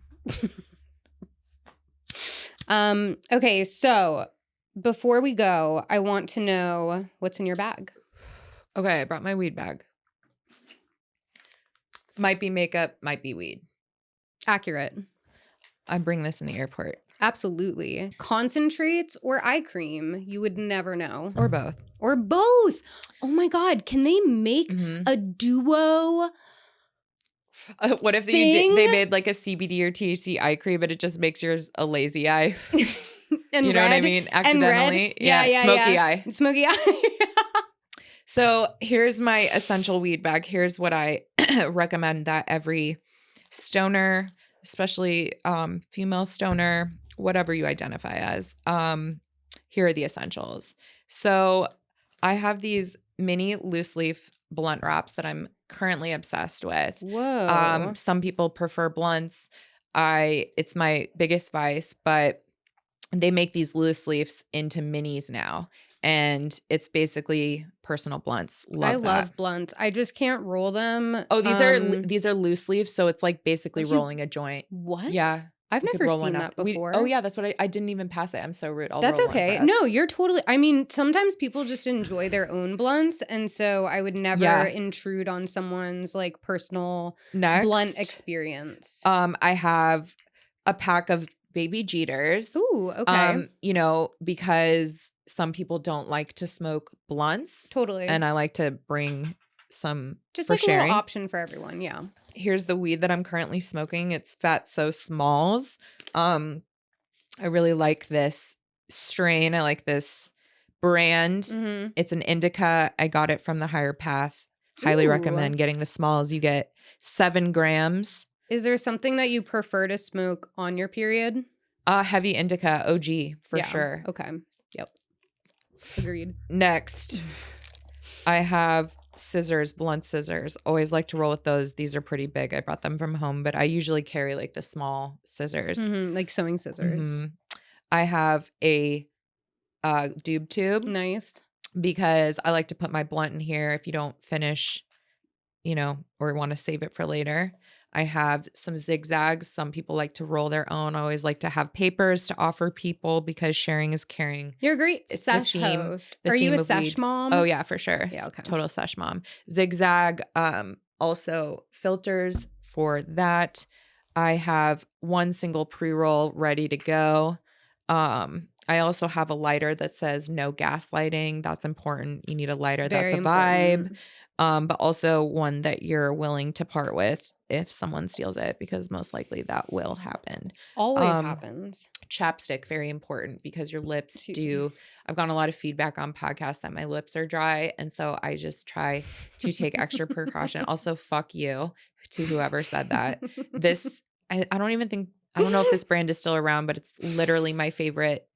A: Okay, so before we go, I want to know what's in your bag.
B: Okay, I brought my weed bag. Might be makeup, might be weed.
A: Accurate.
B: I bring this in the airport.
A: Absolutely. Concentrates or eye cream, you would never know.
B: Or both.
A: Or both. Oh my God, can they make a duo?
B: What if they made like a CBD or THC eye cream, but it just makes yours a lazy eye?
A: And
B: you know
A: red,
B: what I mean? Accidentally.
A: Yeah,
B: smoky eye.
A: Smoky eye.
B: So here's my essential weed bag. Here's what I recommend that every stoner, especially female stoner, whatever you identify as, here are the essentials. So I have these mini loose leaf blunt wraps that I'm currently obsessed with.
A: Whoa.
B: Some people prefer blunts. It's my biggest vice, but they make these loose leaves into minis now. And it's basically personal blunts. Love
A: blunts. I just can't roll them.
B: Oh, these are loose leaves, so it's like basically rolling a joint.
A: What?
B: Yeah.
A: I've never seen that before.
B: Oh yeah, that's what I didn't even pass it. I'm so rude.
A: That's okay. No, you're totally. I mean, sometimes people just enjoy their own blunts, and so I would never intrude on someone's like personal blunt experience.
B: I have a pack of baby Jeters.
A: Ooh, okay.
B: Because some people don't like to smoke blunts.
A: Totally.
B: And I like to bring some
A: just
B: for
A: like
B: sharing.
A: A little option for everyone. Yeah.
B: Here's the weed that I'm currently smoking. It's Fat So Smalls. I really like this strain. I like this brand.
A: Mm-hmm.
B: It's an indica. I got it from the Higher Path. Highly
A: Ooh.
B: recommend getting the smalls. You get 7 grams.
A: Is there something that you prefer to smoke on your period?
B: Heavy indica, OG for sure.
A: Okay. Yep. Agreed.
B: Next, I have scissors, blunt scissors. Always like to roll with those. These are pretty big. I brought them from home, but I usually carry like the small scissors.
A: Mm-hmm. Like sewing scissors.
B: Mm-hmm. I have a doob tube.
A: Nice.
B: Because I like to put my blunt in here if you don't finish, or want to save it for later. I have some zigzags. Some people like to roll their own. I always like to have papers to offer people because sharing is caring.
A: You're a great
B: It's
A: sesh
B: the theme,
A: host.
B: the
A: Are you
B: theme
A: a
B: of
A: sesh
B: weed.
A: mom?
B: Oh yeah, for sure.
A: Yeah, okay.
B: Total sesh mom. Zigzag, also filters for that. I have one single pre-roll ready to go. I also have a lighter that says no gaslighting. That's important. You need a lighter
A: Very
B: that's a vibe.
A: important.
B: But also one that you're willing to part with if someone steals it, because most likely that will happen.
A: Always happens.
B: Chapstick, very important, because your lips
A: Excuse
B: do. I've gotten a lot of feedback on podcasts that my lips are dry. And so I just try to take extra precaution. Also, fuck you to whoever said that. I don't know if this brand is still around, but it's literally my favorite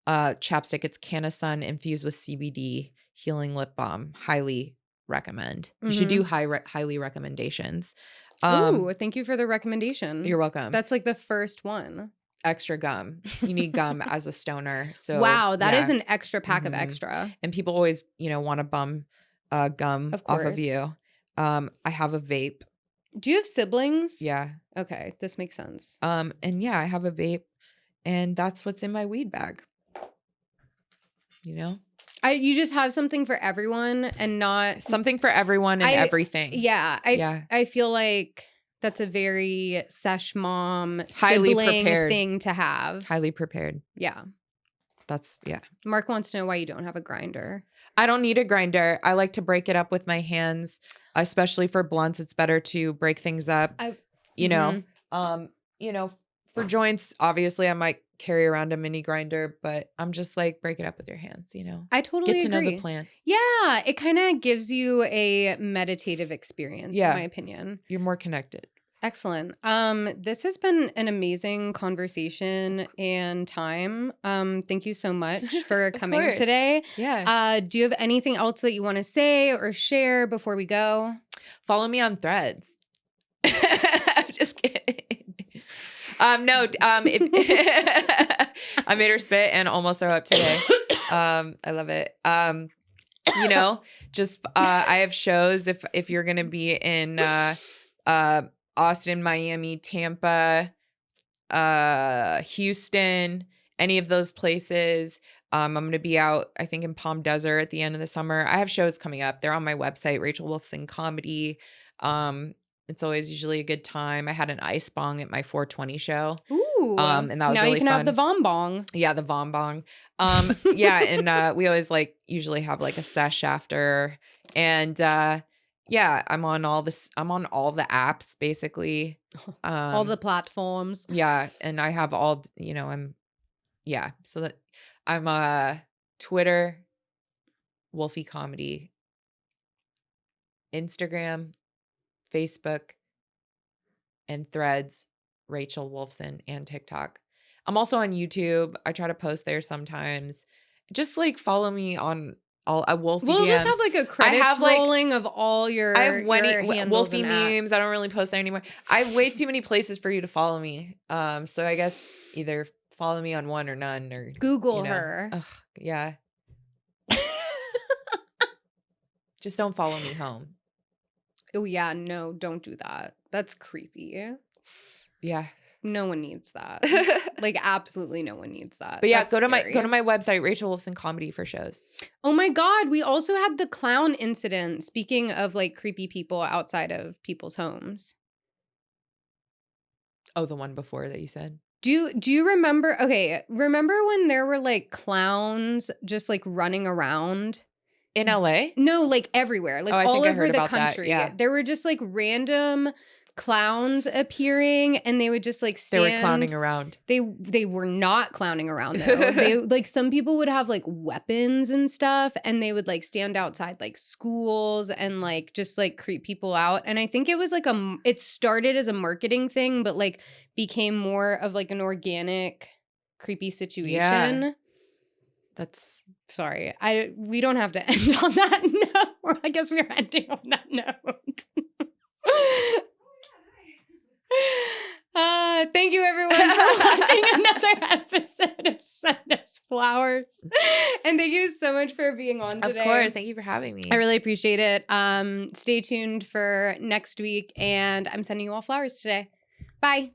B: chapstick. It's Canna Sun infused with CBD healing lip balm. Highly recommend. You should do highly recommendations.
A: Ooh, thank you for the recommendation.
B: You're welcome.
A: That's like the first one.
B: Extra gum. You need gum as a stoner. So
A: wow, that is an extra pack of extra.
B: And people always, want to bum gum off of you. I have a vape.
A: Do you have siblings?
B: Yeah.
A: Okay, this makes sense.
B: And yeah, I have a vape, and that's what's in my weed bag.
A: You just have something for everyone and not
B: something for everyone and everything.
A: Yeah. I feel like that's a very sesh mom
B: highly
A: sibling
B: prepared
A: thing to have.
B: Highly prepared.
A: Yeah. Mark wants to know why you don't have a grinder.
B: I don't need a grinder. I like to break it up with my hands, especially for blunts. It's better to break things up. For joints, obviously I might carry around a mini grinder, but I'm just like, break it up with your hands,
A: I totally
B: get to
A: agree.
B: know the plant.
A: Yeah, it kind of gives you a meditative experience, in my opinion.
B: You're more connected.
A: Excellent. This has been an amazing conversation and time. Thank you so much for coming today.
B: Yeah.
A: Do you have anything else that you want to say or share before we go?
B: Follow me on Threads. I'm just kidding. I made her spit and almost throw up today. I love it. I have shows if you're gonna be in Austin, Miami, Tampa, Houston, any of those places. I'm going to be out, I think, in Palm Desert at the end of the summer. I have shows coming up. They're on my website, Rachel Wolfson Comedy. It's always usually a good time. I had an ice bong at my 420 show.
A: Ooh.
B: And that was
A: now
B: really
A: you can
B: fun.
A: have the Vom Bong.
B: Yeah, the Vom Bong. And we always usually have a sesh after. And I'm on all the apps basically.
A: All the platforms.
B: Yeah, and I have all, so that I'm Twitter, Wolfie Comedy, Instagram, Facebook, and Threads, Rachel Wolfson, and TikTok. I'm also on YouTube. I try to post there sometimes. Just follow me on all Wolfie.
A: We'll
B: DMs.
A: just have a credits rolling of all your.
B: I have Wolfie memes.
A: Apps.
B: I don't really post there anymore. I have way too many places for you to follow me. So I guess either follow me on one or none, or
A: Google her.
B: Ugh, yeah. Just don't follow me home.
A: Oh yeah, no, don't do that. That's creepy.
B: Yeah.
A: No one needs that. Absolutely no one needs that.
B: But yeah,
A: That's
B: go to
A: scary.
B: my website, Rachel Wolfson Comedy, for shows.
A: Oh my God, we also had the clown incident. Speaking of creepy people outside of people's homes.
B: Oh, the one before that you said?
A: Do you remember? Okay, remember when there were clowns just running around?
B: In LA?
A: No, everywhere.
B: I
A: all
B: think I
A: over
B: heard
A: the
B: about that,
A: country.
B: yeah.
A: There were just random clowns appearing, and they would just like stand.
B: They were clowning around.
A: They were not clowning around though. They like some people would have like weapons and stuff, and they would like stand outside like schools and like just like creep people out. And I think it was like it started as a marketing thing, but like became more of like an organic creepy situation.
B: Yeah. That's
A: sorry. We don't have to end on that note. Or I guess we're ending on that note. Thank you everyone for watching another episode of Send Us Flowers. And thank you so much for being on today.
B: Of course. Thank you for having me.
A: I really appreciate it. Stay tuned for next week, and I'm sending you all flowers today. Bye.